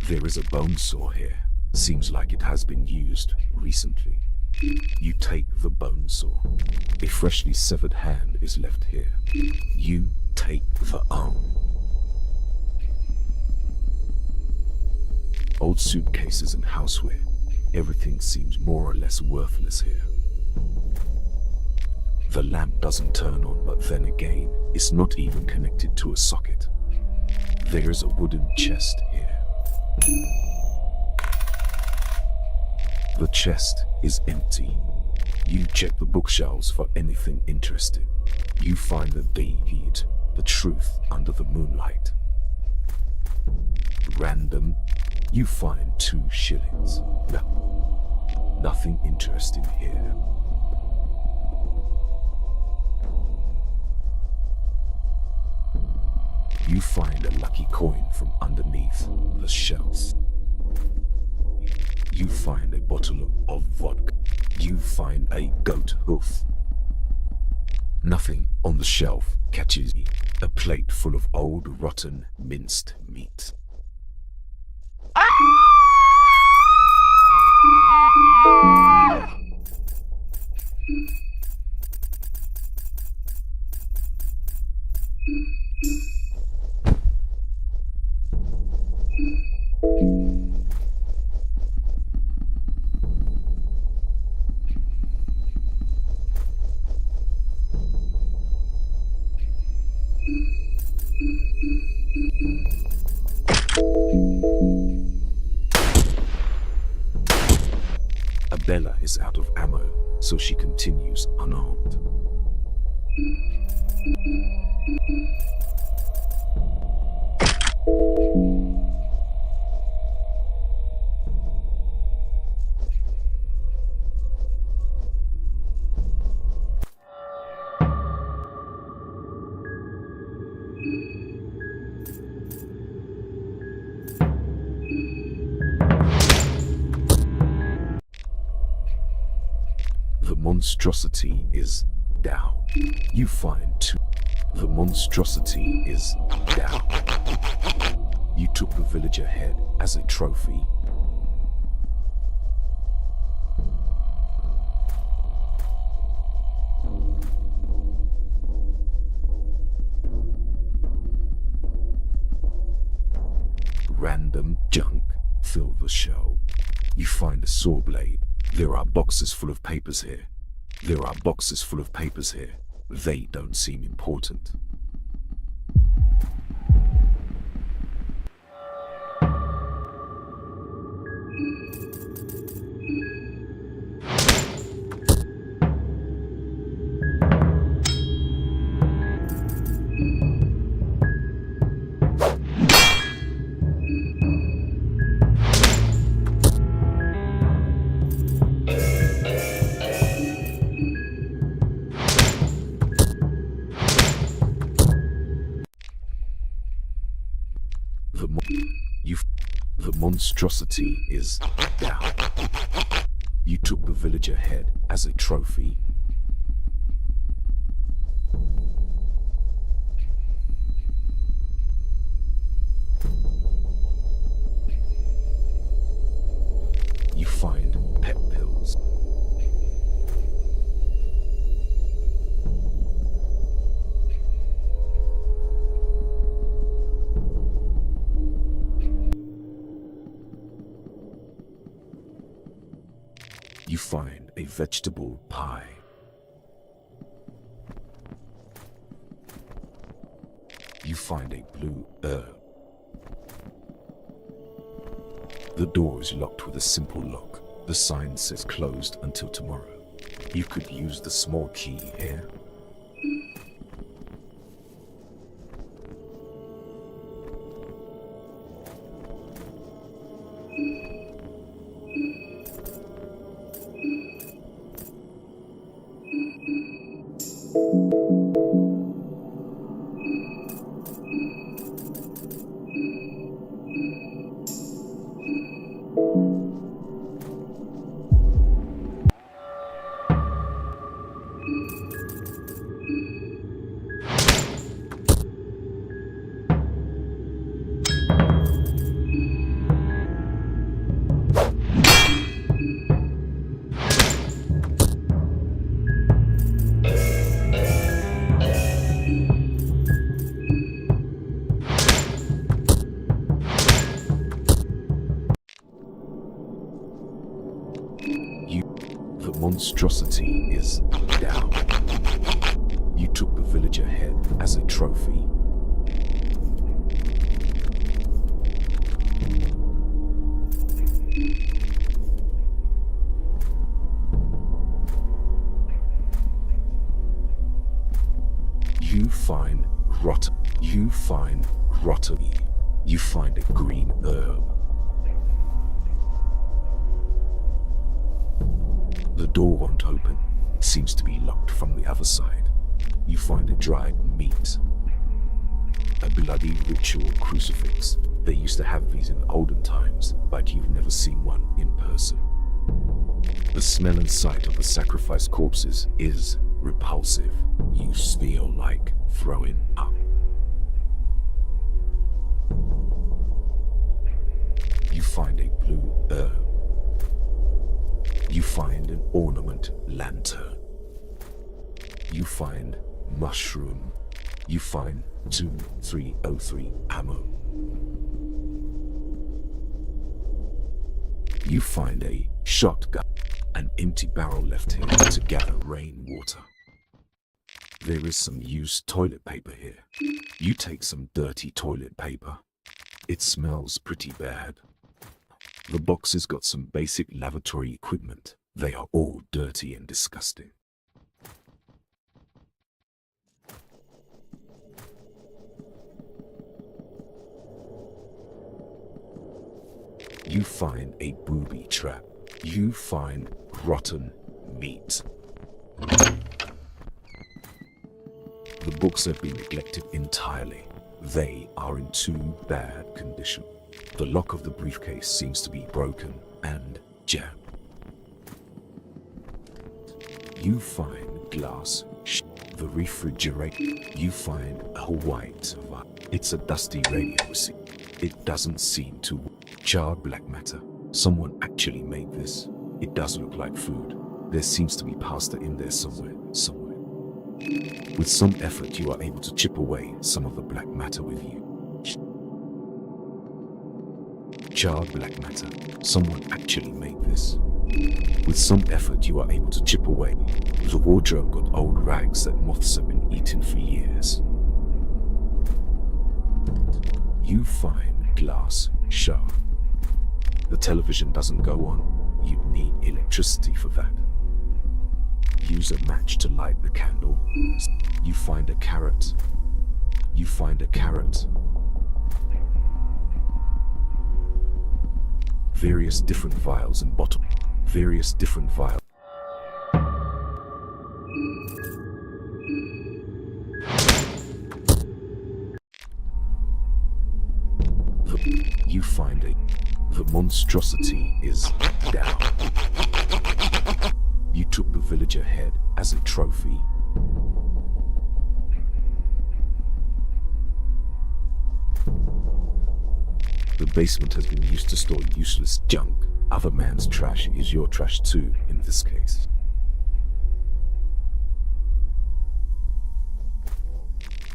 A: There is a bone saw here. Seems like it has been used recently. You take the bone saw. A freshly severed hand is left here. You take the arm. Old suitcases and houseware. Everything seems more or less worthless here. The lamp doesn't turn on, but then again, it's not even connected to a socket. There's a wooden chest here. The chest is empty. You check the bookshelves for anything interesting. You find the deed, the truth under the moonlight. Random, you find 2 shillings. No, nothing interesting here. You find a lucky coin from underneath the shelf. You find a bottle of vodka. You find a goat hoof. Nothing on the shelf catches you. A plate full of old rotten minced meat. Abella is out of ammo, so she continues unarmed. The monstrosity is down. You find two. The monstrosity is down. You took the villager head as a trophy. Random junk fill the show. You find a saw blade. There are boxes full of papers here. There are boxes full of papers here. They don't seem important. The monstrosity is down. You took the villager head as a trophy. You find pet pills. You find a vegetable pie. You find a blue herb. The door is locked with a simple lock. The sign says closed until tomorrow. You could use the small key here. The monstrosity is down. You took the villager head as a trophy. You find rotten. You find rotten. You find a green herb. The door won't open. It seems to be locked from the other side. You find a dried meat. A bloody ritual crucifix. They used to have these in olden times, but you've never seen one in person. The smell and sight of the sacrificed corpses is repulsive. You feel like throwing up. You find a blue herb. You find an ornament lantern. You find mushroom. You find 2303 ammo. You find a shotgun, an empty barrel left here to gather rainwater. There is some used toilet paper here. You take some dirty toilet paper. It smells pretty bad. The box has got some basic lavatory equipment. They are all dirty and disgusting. You find a booby trap. You find rotten meat. The books have been neglected entirely. They are in too bad condition. The lock of the briefcase seems to be broken and jammed. You find glass. The refrigerator. You find a white vial. It's a dusty radio receipt. It doesn't seem to work. Charred black matter. Someone actually made this. It does look like food. There seems to be pasta in there somewhere. With some effort, you are able to chip away some of the black matter with you. Charred black matter. Someone actually made this. With some effort, you are able to chip away. The wardrobe got old rags that moths have been eating for years. You find glass shard. The television doesn't go on. You'd need electricity for that. Use a match to light the candle. You find a carrot. You find a carrot. Various different vials and bottles. Various different vials. You find a... The monstrosity is down. You took the villager head as a trophy. The basement has been used to store useless junk. Other man's trash is your trash too, in this case.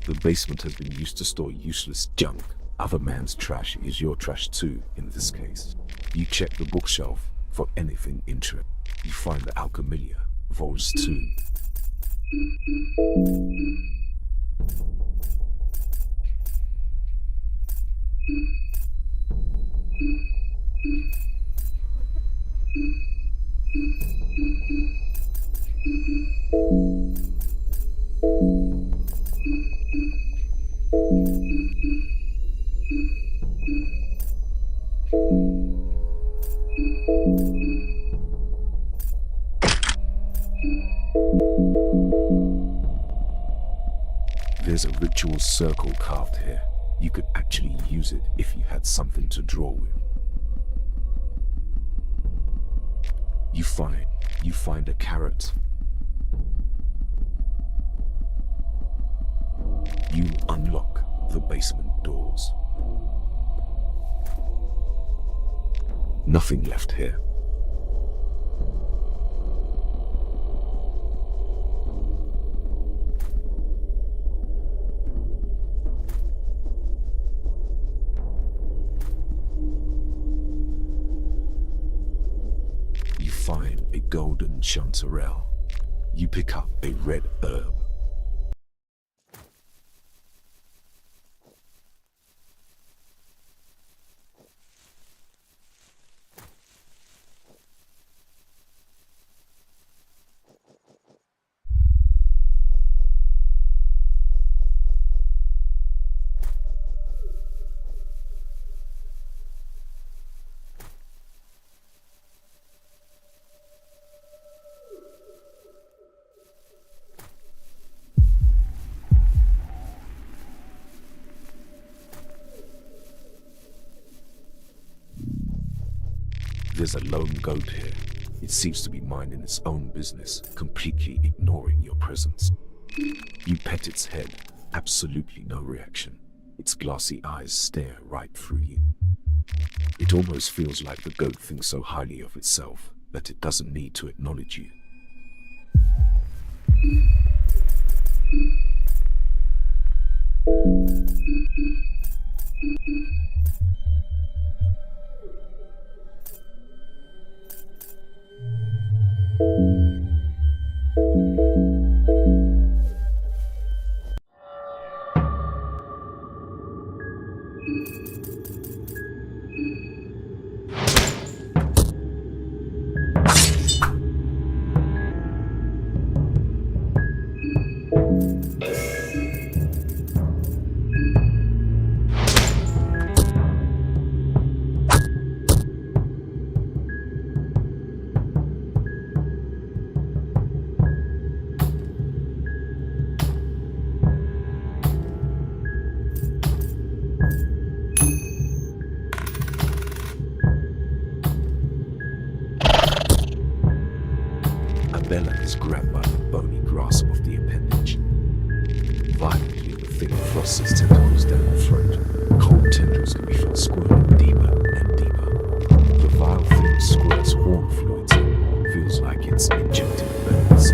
A: The basement has been used to store useless junk. Other man's trash is your trash too, in this case. You check the bookshelf for anything interesting. You find the Alchemilia, Vols 2. There's a ritual circle carved here. You could actually use it if you had something to draw with. You find a carrot. You unlock the basement doors. Nothing left here. You find a golden chanterelle. You pick up a red herb. There's a lone goat here. It seems to be minding its own business, completely ignoring your presence. You pet its head, absolutely no reaction. Its glassy eyes stare right through you. It almost feels like the goat thinks so highly of itself that it doesn't need to acknowledge you. Abella is grabbed by the bony grasp of the appendage. Violently, the thing thrusts its tentacles down the throat. Cold tendrils can be felt squirming deeper and deeper. The vile thing squirts warm fluids in. Feels like it's injecting veins.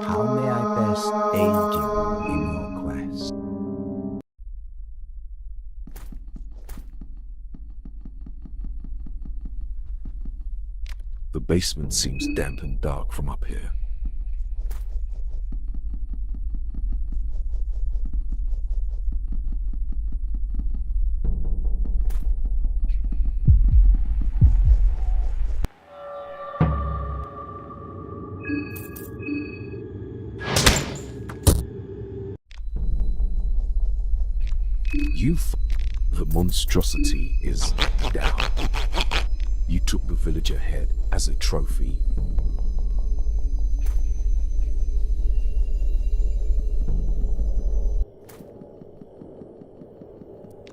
C: How may I best aid you in your quest?
A: The basement seems damp and dark from up here. The monstrosity is down. You took the villager head as a trophy.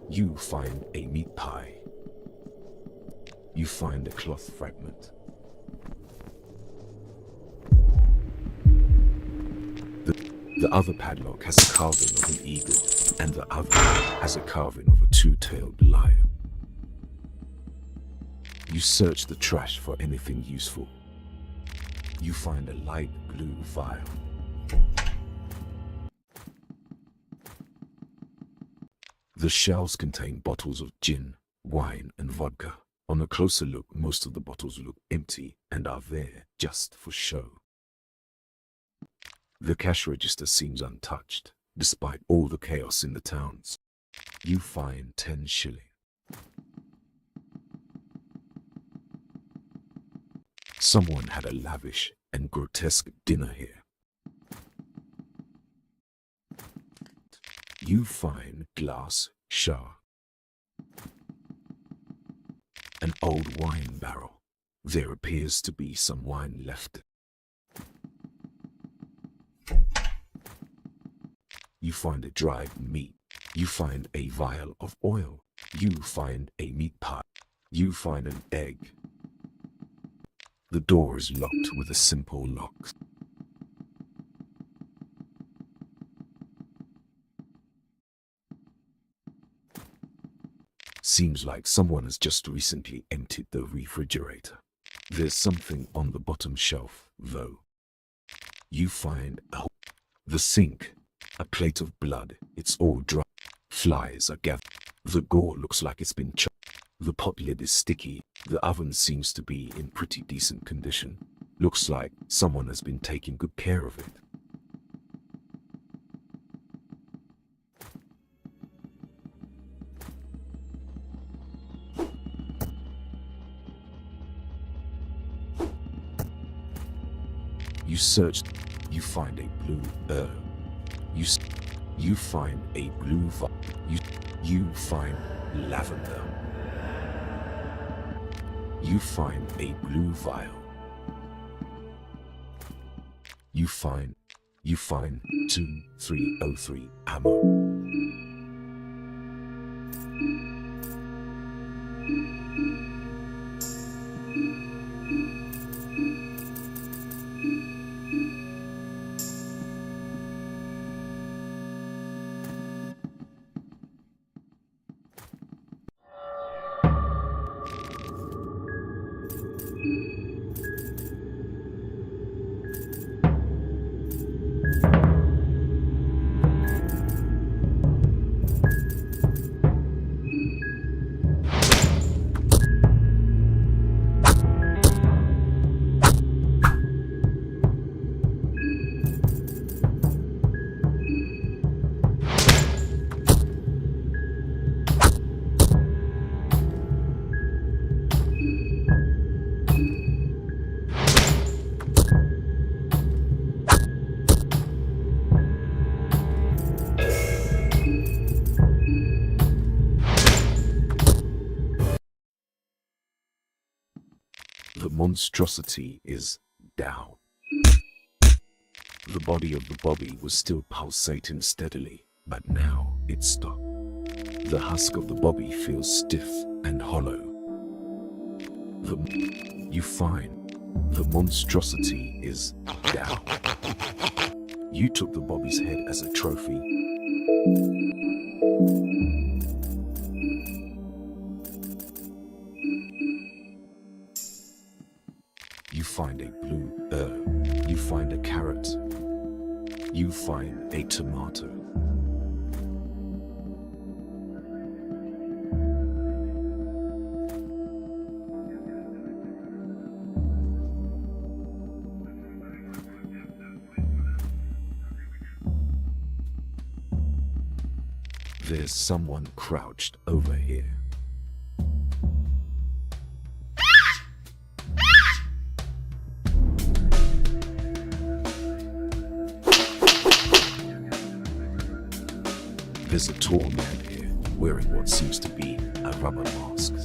A: You find a meat pie. You find a cloth fragment. The other padlock has a carving of an eagle, and the other has a carving of a two-tailed lion. You search the trash for anything useful. You find a light blue vial. The shelves contain bottles of gin, wine, and vodka. On a closer look, most of the bottles look empty and are there just for show. The cash register seems untouched, despite all the chaos in the towns. You find 10 shilling. Someone had a lavish and grotesque dinner here. You find glass jar. An old wine barrel. There appears to be some wine left. You find a dried meat. You find a vial of oil. You find a meat pie. You find an egg. The door is locked with a simple lock. Seems like someone has just recently emptied the refrigerator. There's something on the bottom shelf, though. You find the sink, a plate of blood. It's all dry. Flies are gathered. The gore looks like it's been chopped. The pot lid is sticky. The oven seems to be in pretty decent condition. Looks like someone has been taking good care of it. You search. You find a blue You find a blue You find lavender. You find a blue vial. You find 2303 ammo. The monstrosity is down. The body of the Bobby was still pulsating steadily, but now it's stopped. The husk of the Bobby feels stiff and hollow. You find the monstrosity is down. You took the Bobby's head as a trophy. You find a blue herb. You find a carrot. You find a tomato. There's someone crouched over here. There's a tall man here, wearing what seems to be a rubber mask.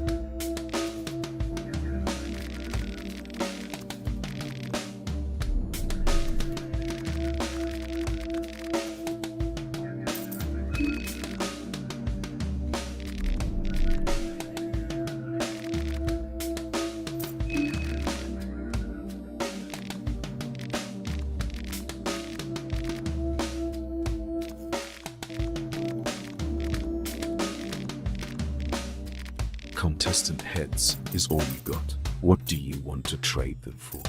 A: Contestant heads is all you got. What do you want to trade them for?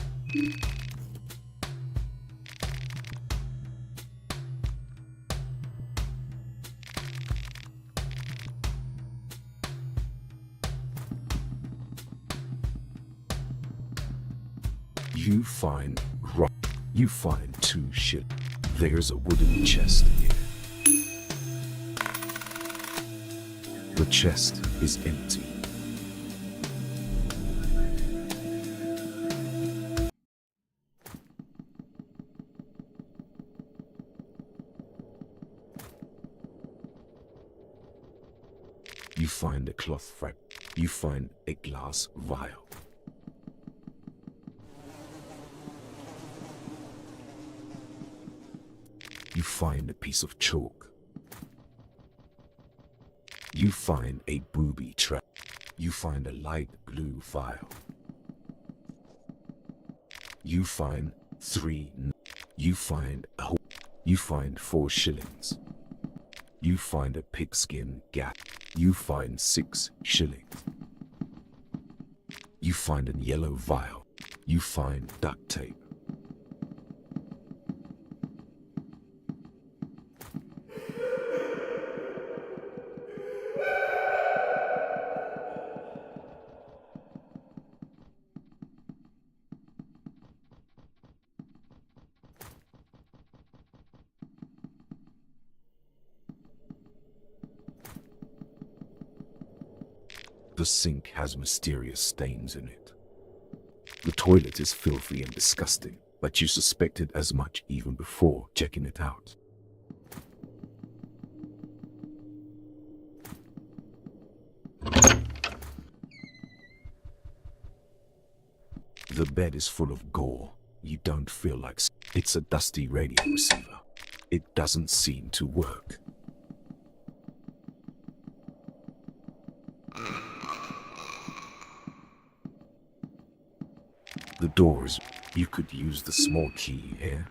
A: You find rock. You find 2 shit. There's a wooden chest here. The chest is empty. You find a cloth frag. You find a glass vial. You find a piece of chalk. You find a booby trap. You find a light blue vial. You find 3. You find 4 shillings. You find a pigskin gap. You find 6 shillings. You find a yellow vial. You find duct tape. The sink has mysterious stains in it. The toilet is filthy and disgusting, but you suspected as much even before checking it out. The bed is full of gore. You don't feel like it's a dusty radio receiver. It doesn't seem to work. The doors, you could use the small key here.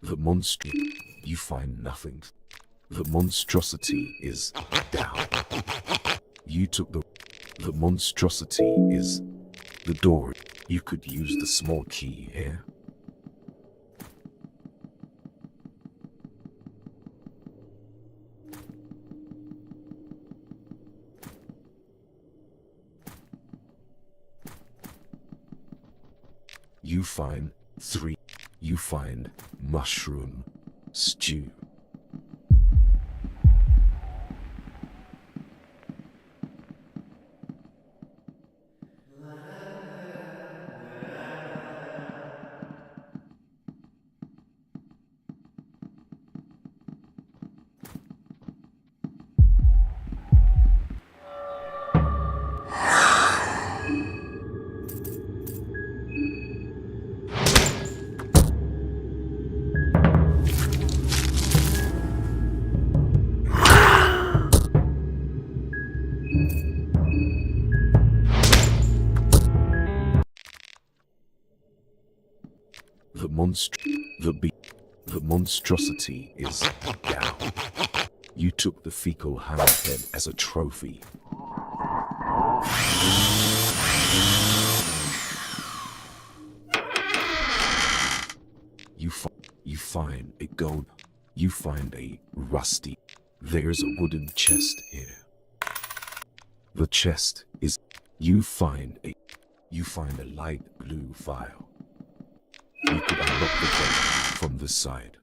A: The monster, you find nothing. The monstrosity is down. You took the monstrosity is the door. You could use the small key here. You find 3. You find mushroom stew. The monstrosity is down. You took the fecal hammerhead as a trophy. You find a gold. You find a rusty. There's a wooden chest here. The chest is. You find a light blue vial. You could unlock the gate from this side.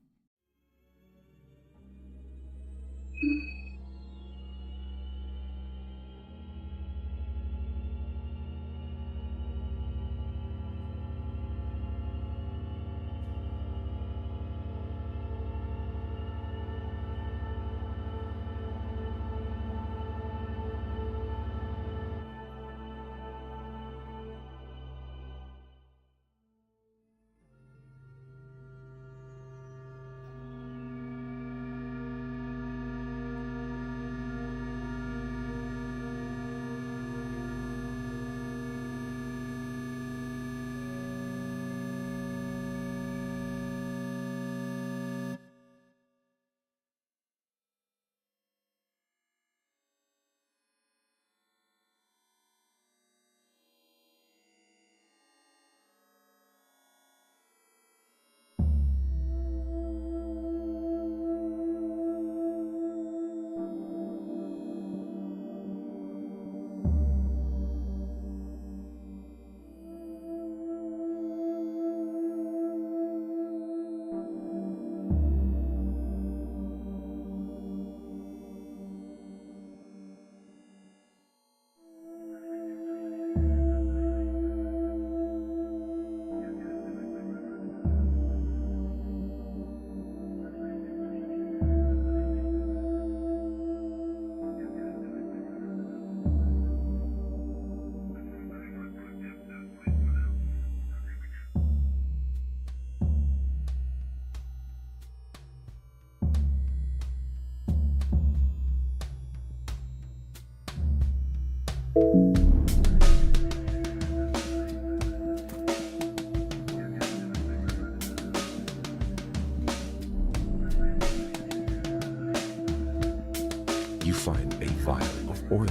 A: You find a vial of oil.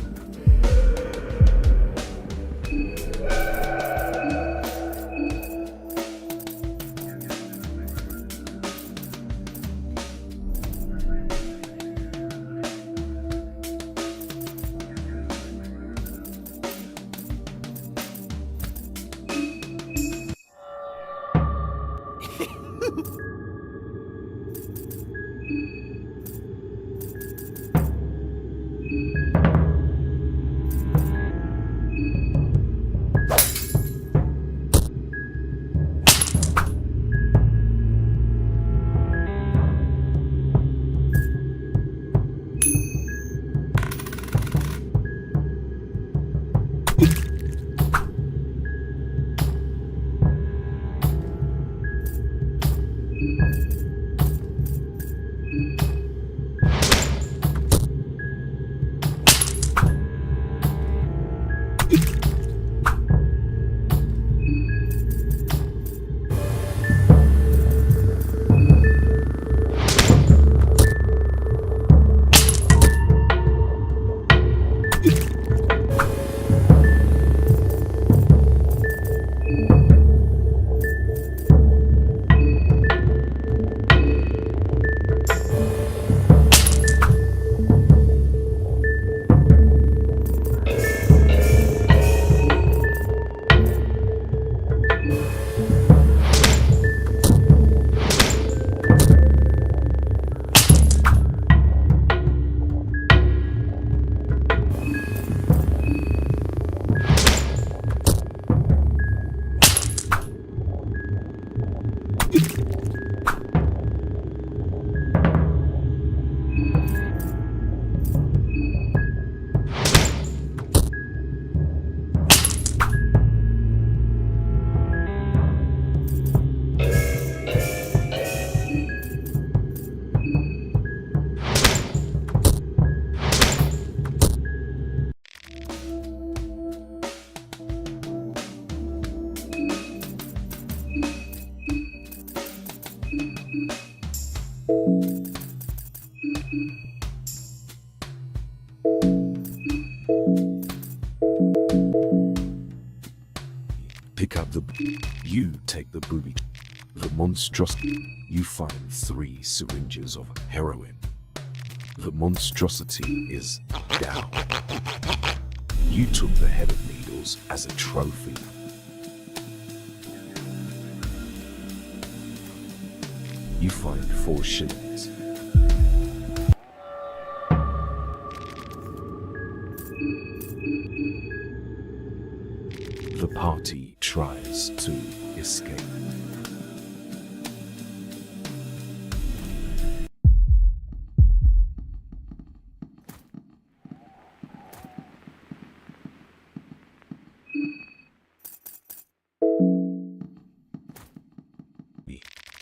A: Pick up the... You take the booby. The monstrosity. You find 3 syringes of heroin. The monstrosity is down. You took the head of needles as a trophy. You find 4 shillings. The party tries to escape.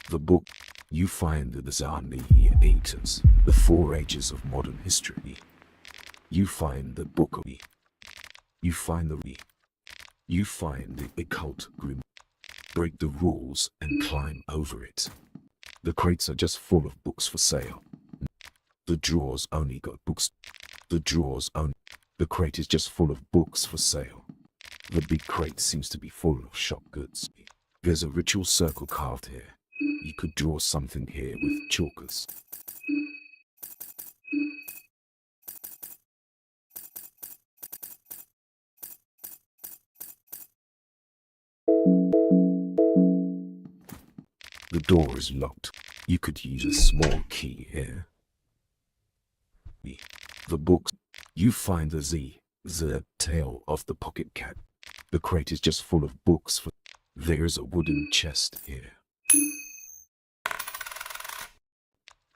A: The book. You find the Zarniators, the 4 ages of modern history. You find the book of... You find the occult grim. Break the rules and climb over it. The crates are just full of books for sale. The drawers only got books. The crate is just full of books for sale. The big crate seems to be full of shop goods. There's a ritual circle carved here. You could draw something here with chalkers. The door is locked. You could use a small key here. The books. You find the tale of the pocket cat. The crate is just full of books for... There's a wooden chest here.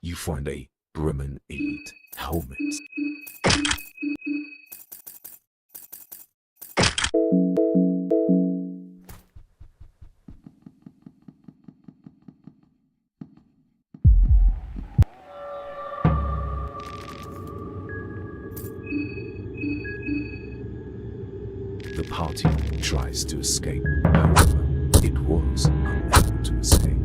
A: You find a Bremen Elite helmet. The party tries to escape, however, it was unable to escape.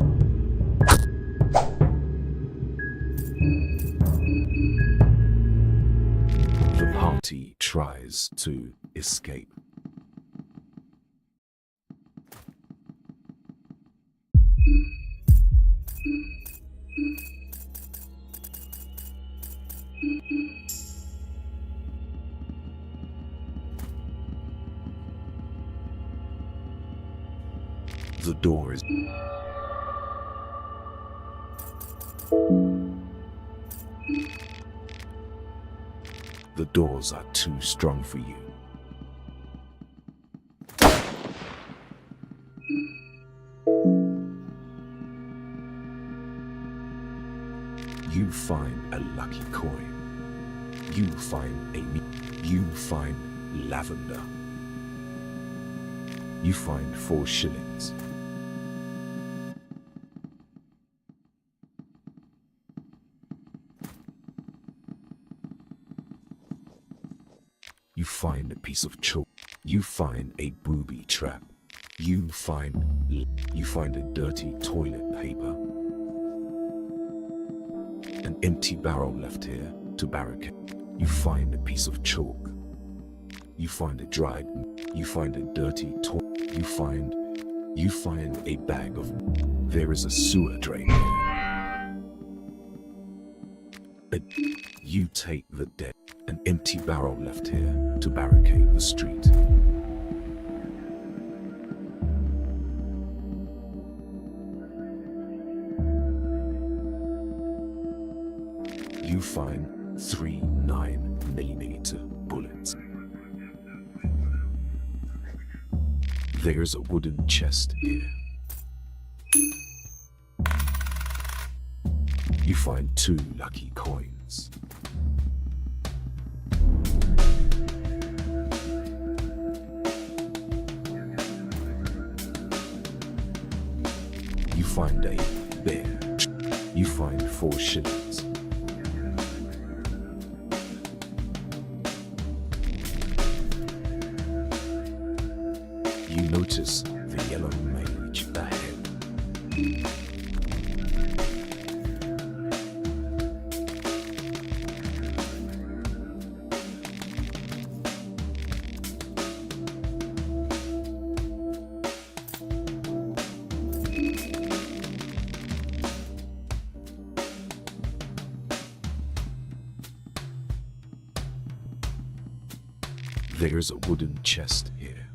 A: Empty tries to escape. The door is... The doors are too strong for you. You find a lucky coin. You find you find lavender. You find 4 shillings. You find a piece of chalk. You find a booby trap. You find a dirty toilet paper. An empty barrel left here to barricade. You find a piece of chalk. You find a dried. You find a dirty toilet. You find a bag of... There is a sewer drain here. But you take the dead. An empty barrel left here to barricade the street. You find 3 9mm bullets. There's a wooden chest here. You find 2 lucky coins. You find a bear. You find 4 shillings. You notice the yellow mage ahead. There's a wooden chest here.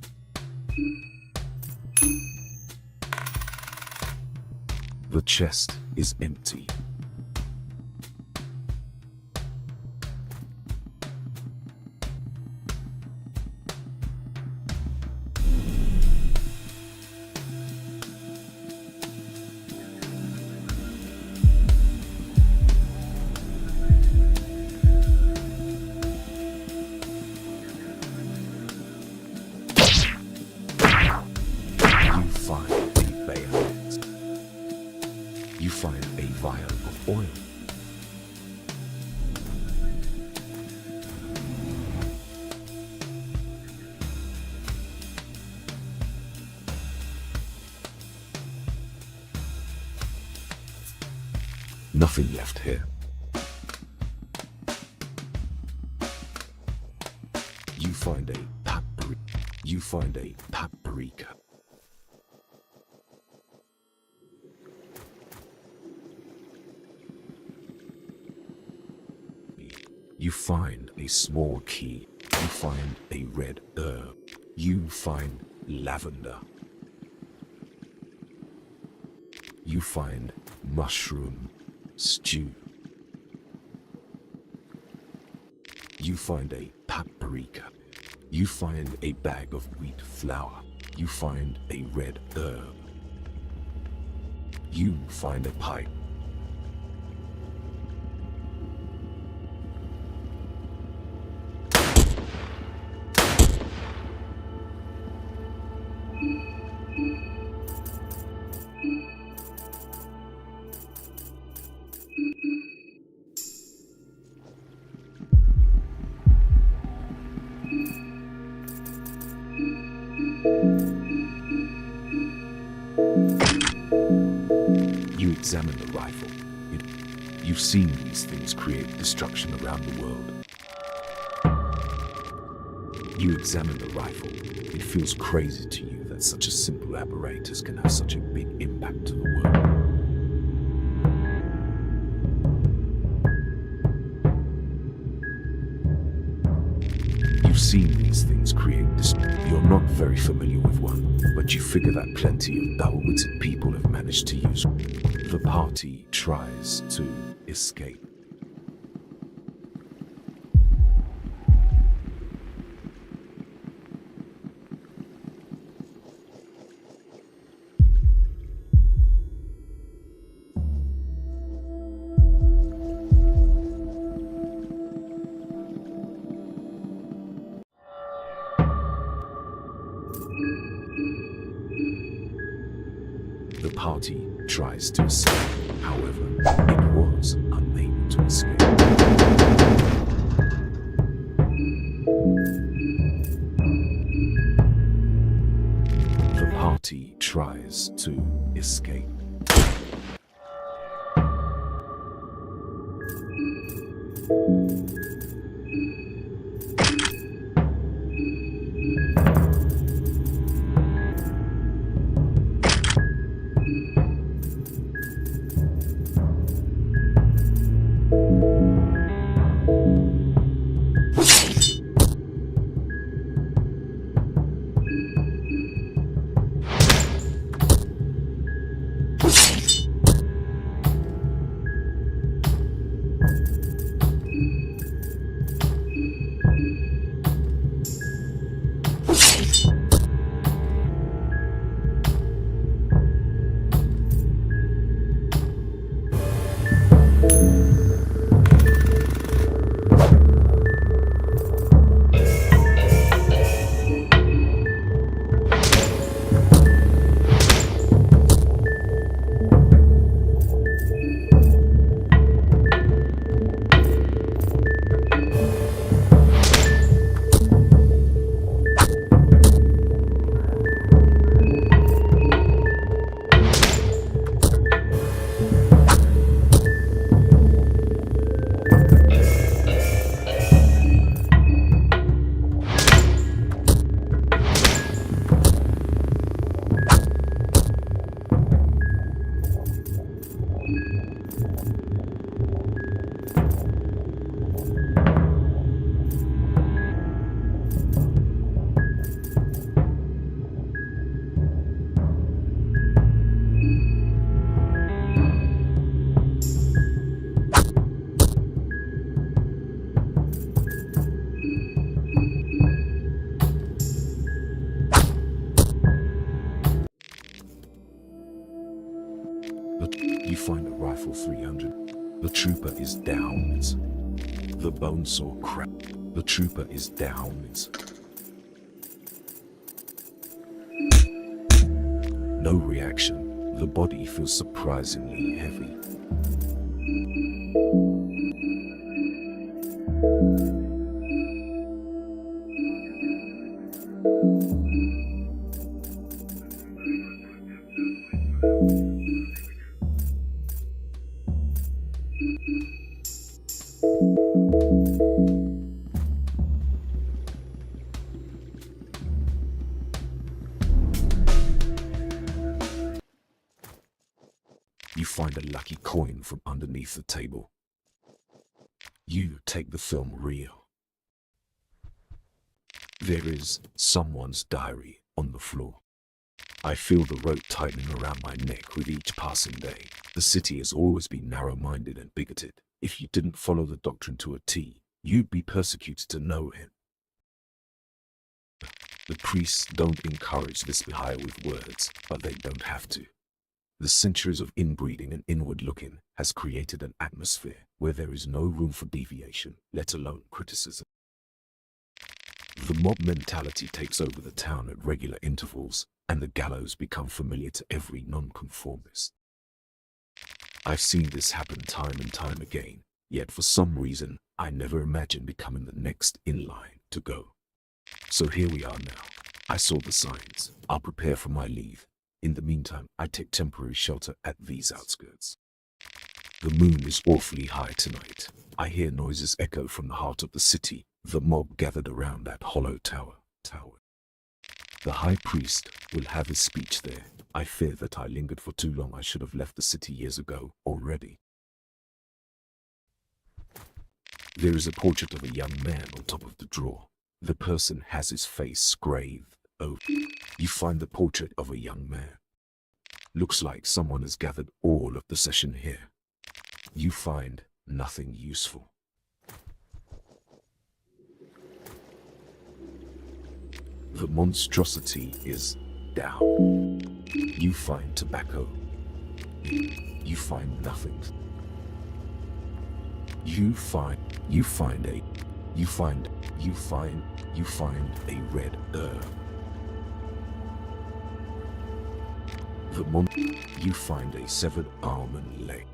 A: The chest is empty. You find a vial of oil. Nothing left here. You find a paprika. You find a small key. You find a red herb. You find lavender. You find mushroom stew. You find a paprika. You find a bag of wheat flour. You find a red herb. You find a pipe. You examine the rifle. You've seen these things create destruction around the world. You examine the rifle. It feels crazy to you that such a simple apparatus can have such a big impact to the world. You've seen these things create dispute. You're not very familiar with one, but you figure that plenty of dull-witted people have managed to use one. The party tries to escape. The party tries to escape. However, it was unable to escape. The party tries to escape. You find a rifle 300. The trooper is down. The bone saw crack. The trooper is down. No reaction. The body feels surprisingly heavy. You find a lucky coin from underneath the table. You take the film reel. There is someone's diary on the floor. I feel the rope tightening around my neck with each passing day. The city has always been narrow-minded and bigoted. If you didn't follow the doctrine to a T, you'd be persecuted to no end. The priests don't encourage this behavior with words, but they don't have to. The centuries of inbreeding and inward looking has created an atmosphere where there is no room for deviation, let alone criticism. The mob mentality takes over the town at regular intervals, and the gallows become familiar to every nonconformist. I've seen this happen time and time again, yet for some reason, I never imagined becoming the next in line to go. So here we are now. I saw the signs. I'll prepare for my leave. In the meantime, I take temporary shelter at these outskirts. The moon is awfully high tonight. I hear noises echo from the heart of the city, The mob gathered around that hollow tower. The high priest will have his speech there. I fear that I lingered for too long. I should have left the city years ago already. There is a portrait of a young man on top of the drawer. The person has his face graved over. You find the portrait of a young man. Looks like someone has gathered all of the session here. You find nothing useful. The monstrosity is down. You find tobacco. You find nothing. You find a red herb. You find a severed arm and leg.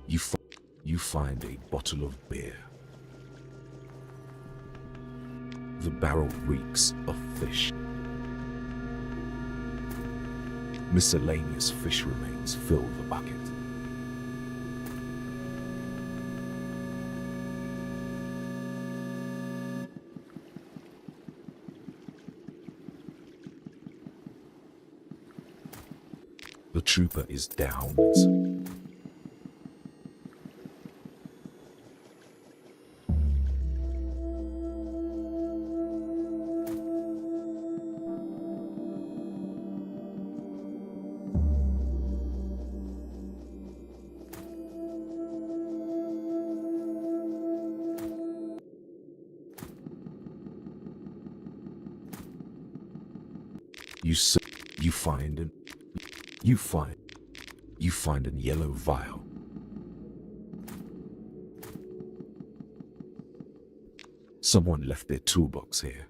A: You find a bottle of beer. The barrel reeks of fish. Miscellaneous fish remains fill the bucket. The trooper is down. You find a yellow vial. Someone left their toolbox here.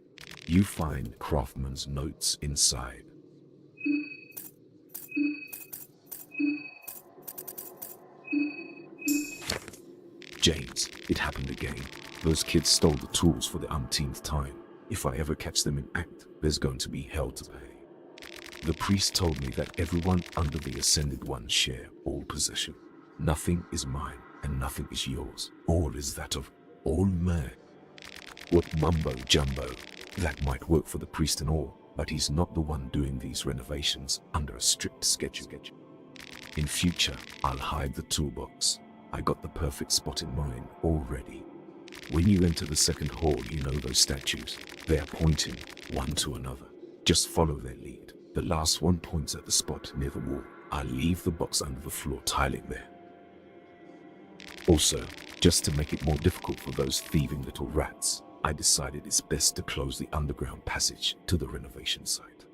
A: You find craftsman's notes inside. James, it happened again. Those kids stole the tools for the umpteenth time. If I ever catch them in act, there's going to be hell to pay. The priest told me that everyone under the Ascended One share all possession. Nothing is mine and nothing is yours. All is that of all man. What mumbo jumbo. That might work for the priest and all, but he's not the one doing these renovations under a strict schedule. In future, I'll hide the toolbox. I got the perfect spot in mind already. When you enter the second hall, you know those statues. They are pointing one to another. Just follow their lead. The last one points at the spot near the wall. I'll leave the box under the floor tiling there. Also, just to make it more difficult for those thieving little rats, I decided it's best to close the underground passage to the renovation site.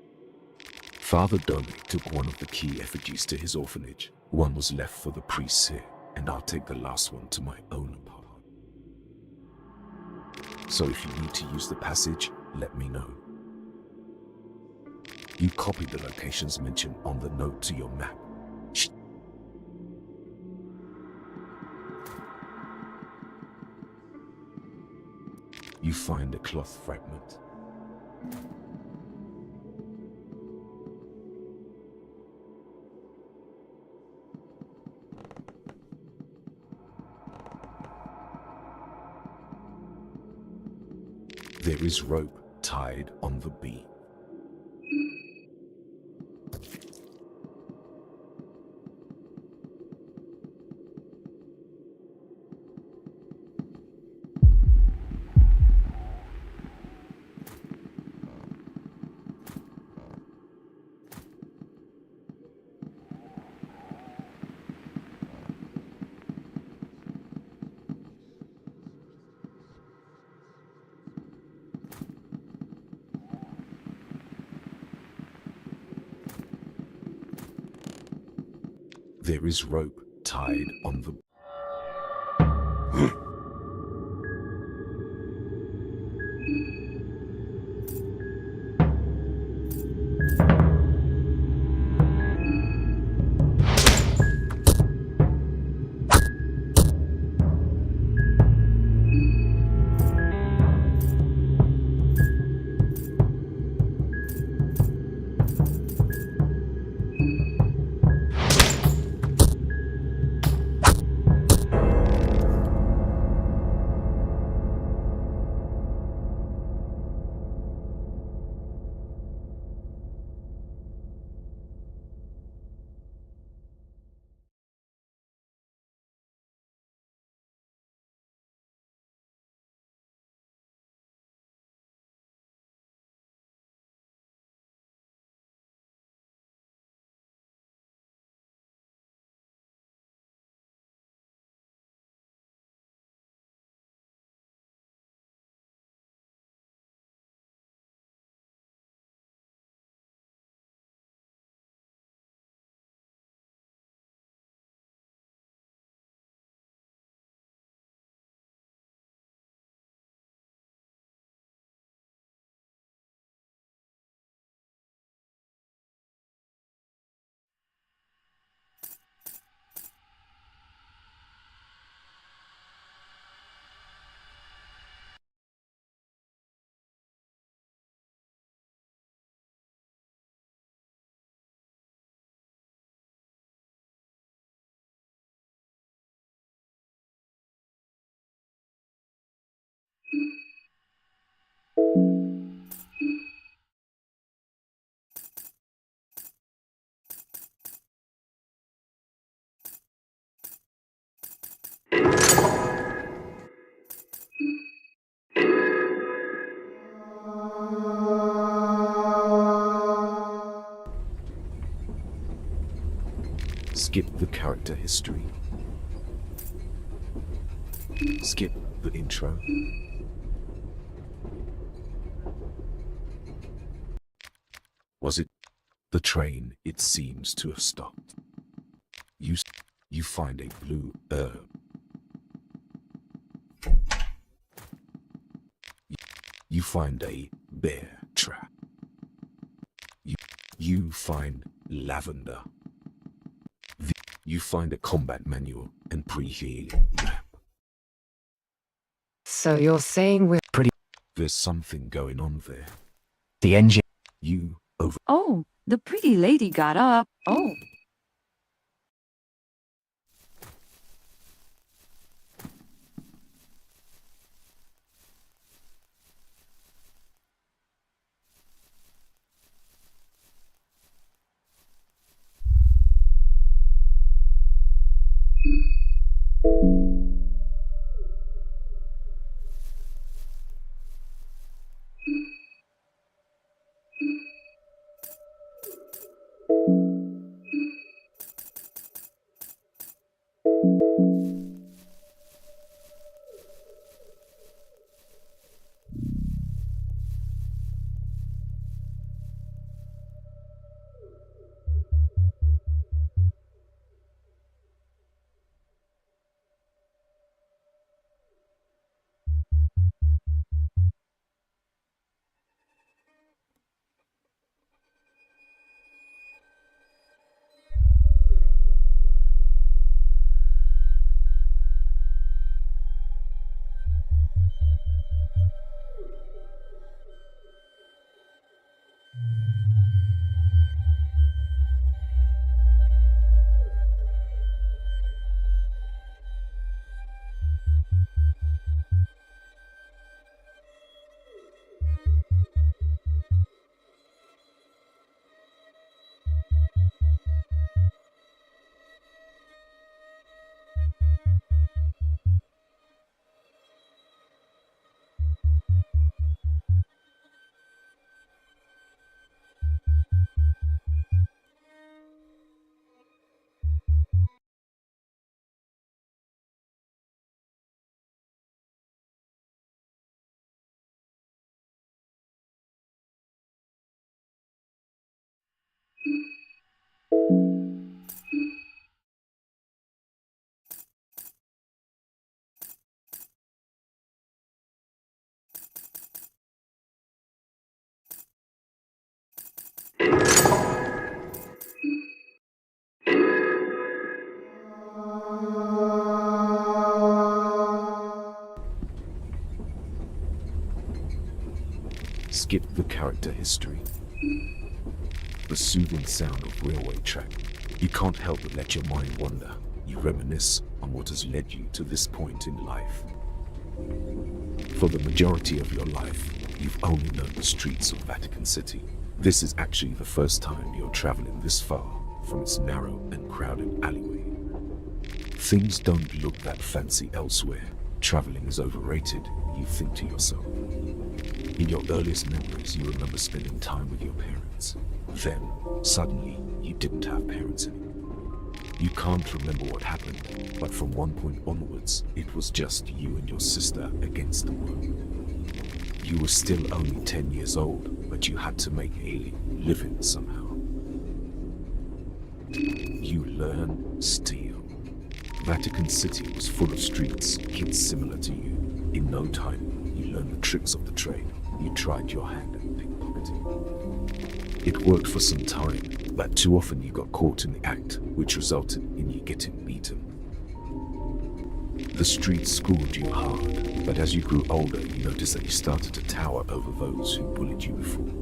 A: Father Domi took one of the key effigies to his orphanage. One was left for the priests here, and I'll take the last one to my own apartment. So if you need to use the passage, let me know. You copy the locations mentioned on the note to your map. You find a cloth fragment. There is rope tied on the beam. There is rope tied on the... Skip the character history. Skip the intro. Was it the train? It seems to have stopped. You find a blue herb. You find a bear trap. You find lavender. You find a combat manual and pre-healing map.
D: So you're saying we're...
A: There's something going on there.
I: The engine.
A: You over...
E: Oh, the pretty lady got up. Oh.
A: Skip the character history. The soothing sound of railway track. You can't help but let your mind wander. You reminisce on what has led you to this point in life. For the majority of your life, you've only known the streets of Vatican City. This is actually the first time you're traveling this far from its narrow and crowded alleyway. Things don't look that fancy elsewhere. Traveling is overrated, you think to yourself. In your earliest memories, you remember spending time with your parents. Then, suddenly, you didn't have parents anymore. You can't remember what happened, but from one point onwards, it was just you and your sister against the world. You were still only 10 years old, but you had to make a living somehow. You learn steal. Vatican City was full of streets, kids similar to you. In no time, you learned the tricks of the trade. You tried your hand at pickpocketing. It worked for some time, but too often you got caught in the act, which resulted in you getting beaten. The streets schooled you hard, but as you grew older, you noticed that you started to tower over those who bullied you before.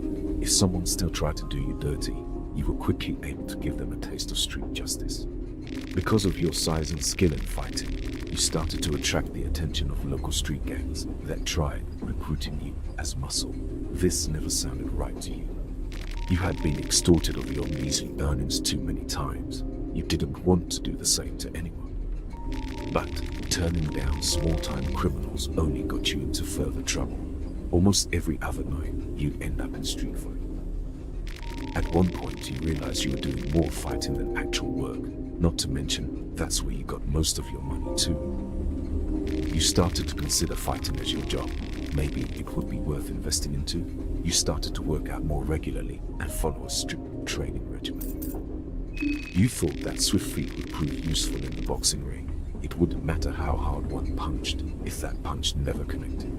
A: If someone still tried to do you dirty, you were quickly able to give them a taste of street justice. Because of your size and skill in fighting, you started to attract the attention of local street gangs that tried recruiting you as muscle. This never sounded right to you. You had been extorted of your measly earnings too many times. You didn't want to do the same to anyone. But turning down small-time criminals only got you into further trouble. Almost every other night, you'd end up in street fighting. At one point, you realized you were doing more fighting than actual work. Not to mention, that's where you got most of your money too. You started to consider fighting as your job. Maybe it would be worth investing into. You started to work out more regularly and follow a strict training regimen. You thought that swift feet would prove useful in the boxing ring. It wouldn't matter how hard one punched if that punch never connected.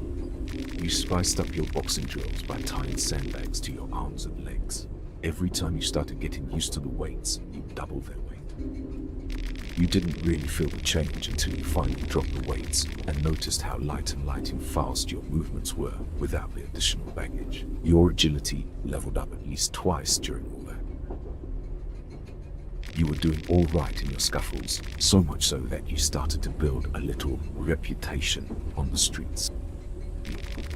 A: You spiced up your boxing drills by tying sandbags to your arms and legs. Every time you started getting used to the weights, you doubled their weight. You didn't really feel the change until you finally dropped the weights and noticed how light and fast your movements were without the additional baggage. Your agility leveled up at least twice during all that. You were doing all right in your scuffles, so much so that you started to build a little reputation on the streets.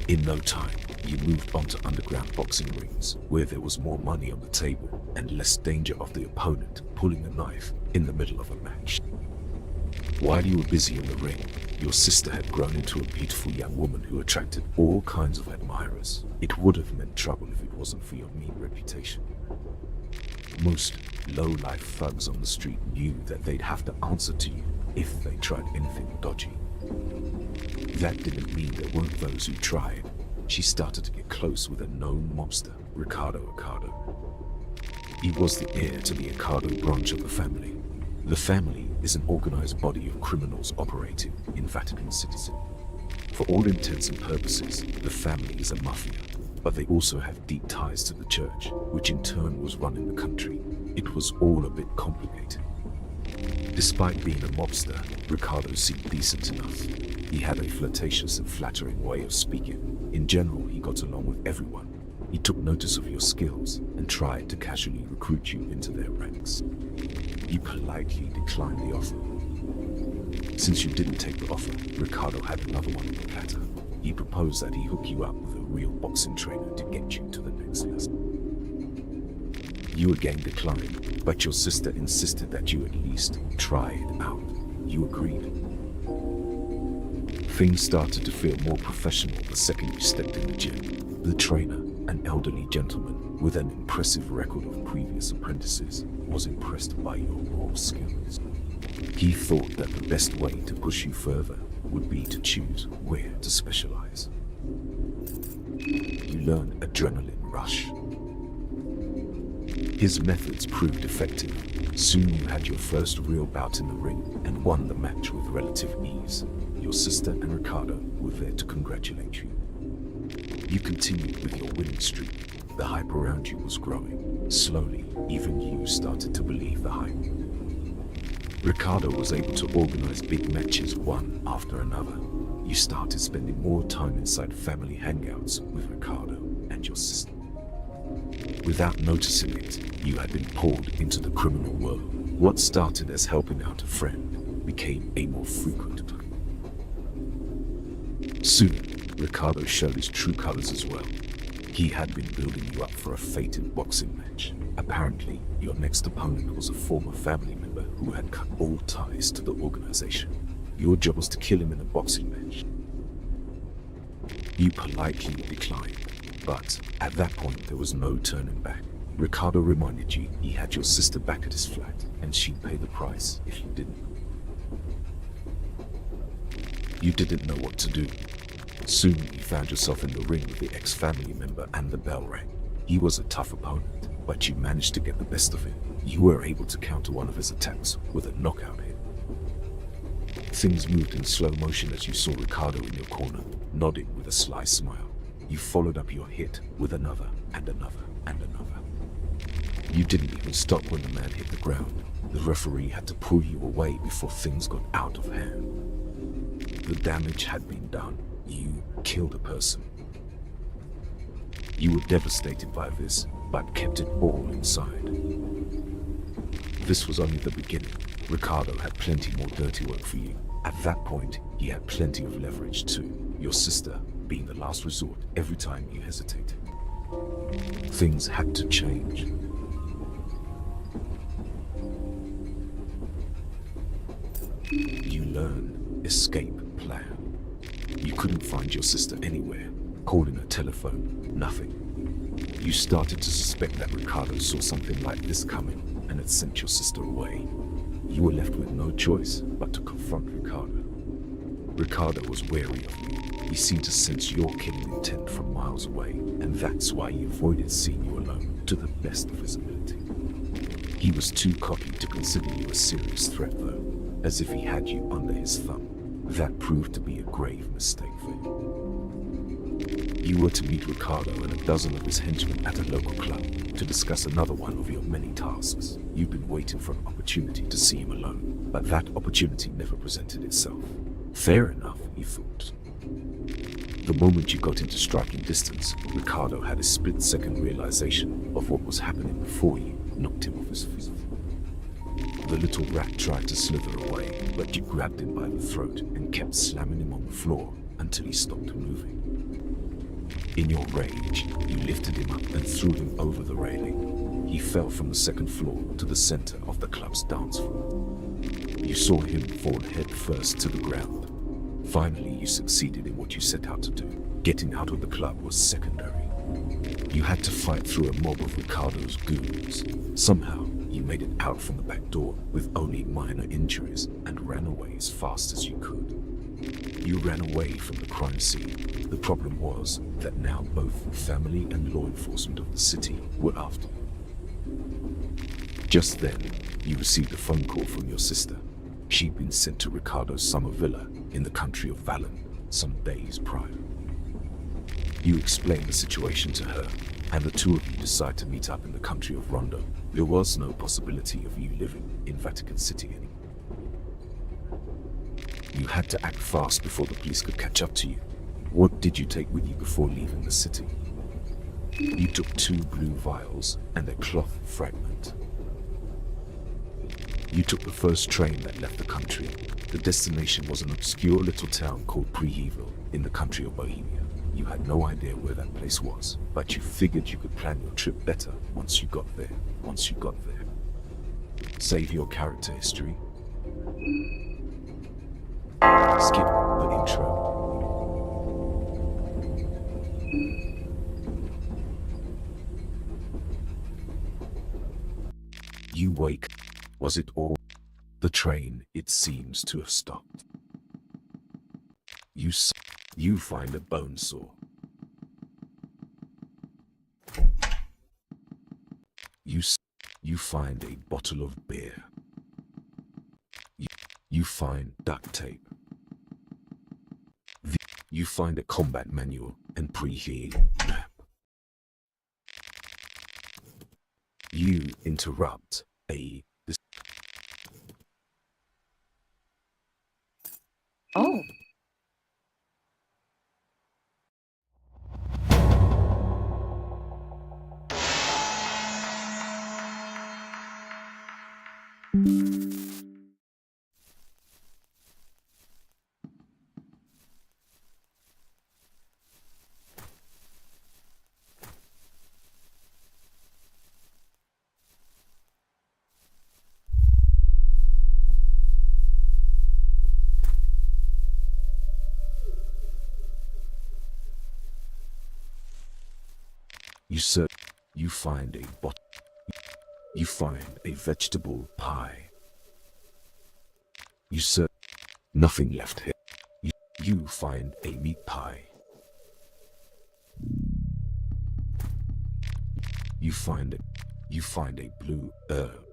A: In no time, you moved onto underground boxing rings, where there was more money on the table and less danger of the opponent pulling a knife in the middle of a match. While you were busy in the ring, your sister had grown into a beautiful young woman who attracted all kinds of admirers. It would have meant trouble if it wasn't for your mean reputation. Most low-life thugs on the street knew that they'd have to answer to you if they tried anything dodgy. That didn't mean there weren't those who tried. She started to get close with a known mobster, Ricardo Accardo. He was the heir to the Accardo branch of the family. The family is an organized body of criminals operating in Vatican City. For all intents and purposes, the family is a mafia, but they also have deep ties to the church, which in turn was running the country. It was all a bit complicated. Despite being a mobster, Ricardo seemed decent enough. He had a flirtatious and flattering way of speaking. In general, he got along with everyone. He took notice of your skills and tried to casually recruit you into their ranks. You politely declined the offer. Since you didn't take the offer, Ricardo had another one on the platter. He proposed that he hook you up with a real boxing trainer to get you to the next lesson. You again declined, but your sister insisted that you at least try it out. You agreed. Things started to feel more professional the second you stepped in the gym. The trainer, an elderly gentleman with an impressive record of previous apprentices, was impressed by your raw skills. He thought that the best way to push you further would be to choose where to specialize. You learned adrenaline rush. His methods proved effective. Soon you had your first real bout in the ring and won the match with relative ease. Your sister and Ricardo were there to congratulate you. You continued with your winning streak. The hype around you was growing. Slowly, even you started to believe the hype. Ricardo was able to organize big matches one after another. You started spending more time inside family hangouts with Ricardo and your sister. Without noticing it, you had been pulled into the criminal world. What started as helping out a friend became a more frequent occurrence. Soon, Ricardo showed his true colors as well. He had been building you up for a fated boxing match. Apparently, your next opponent was a former family member who had cut all ties to the organization. Your job was to kill him in a boxing match. You politely declined, but at that point there was no turning back. Ricardo reminded you he had your sister back at his flat, and she'd pay the price if you didn't. You didn't know what to do. Soon you found yourself in the ring with the ex-family member and the bell rang. He was a tough opponent, but you managed to get the best of him. You were able to counter one of his attacks with a knockout hit. Things moved in slow motion as you saw Ricardo in your corner, nodding with a sly smile. You followed up your hit with another and another and another. You didn't even stop when the man hit the ground. The referee had to pull you away before things got out of hand. The damage had been done. You killed a person. You were devastated by this, but kept it all inside. This was only the beginning. Ricardo had plenty more dirty work for you. At that point, he had plenty of leverage too, your sister being the last resort every time you hesitated. Things had to change. You learned escape plan. You couldn't find your sister anywhere. Calling her telephone, nothing. You started to suspect that Ricardo saw something like this coming and had sent your sister away. You were left with no choice but to confront Ricardo. Ricardo was wary of you. He seemed to sense your killing intent from miles away, and that's why he avoided seeing you alone to the best of his ability. He was too cocky to consider you a serious threat, though, as if he had you under his thumb. That proved to be a grave mistake for you. You were to meet Ricardo and a dozen of his henchmen at a local club to discuss another one of your many tasks. You've been waiting for an opportunity to see him alone, but that opportunity never presented itself. Fair enough, you thought. The moment you got into striking distance, Ricardo had a split-second realization of what was happening before you knocked him off his feet. The little rat tried to slither away, but you grabbed him by the throat and kept slamming him on the floor until he stopped moving. In your rage, you lifted him up and threw him over the railing. He fell from the second floor to the center of the club's dance floor. You saw him fall head first to the ground. Finally, you succeeded in what you set out to do. Getting out of the club was secondary. You had to fight through a mob of Ricardo's goons. Somehow, you made it out from the back door with only minor injuries and ran away as fast as you could. You ran away from the crime scene. The problem was that now both family and law enforcement of the city were after you. Just then, you received a phone call from your sister. She'd been sent to Ricardo's summer villa in the country of Valen some days prior. You explained the situation to her, and the two of you decide to meet up in the country of Rondo. There was no possibility of you living in Vatican City anymore. You had to act fast before the police could catch up to you. What did you take with you before leaving the city? You took 2 blue vials and a cloth fragment. You took the first train that left the country. The destination was an obscure little town called Priheville in the country of Bohemia. You had no idea where that place was, but you figured you could plan your trip better once you got there. Save your character history. Skip the intro. You wake. Was it all? The train, it seems to have stopped. You find a bone saw. You find a bottle of beer. You find duct tape. You find a combat manual and preheat map. You interrupt a...
E: Oh.
A: You find a bottle. You find a vegetable pie. You search. Nothing left here. You find a meat pie. You find a blue herb.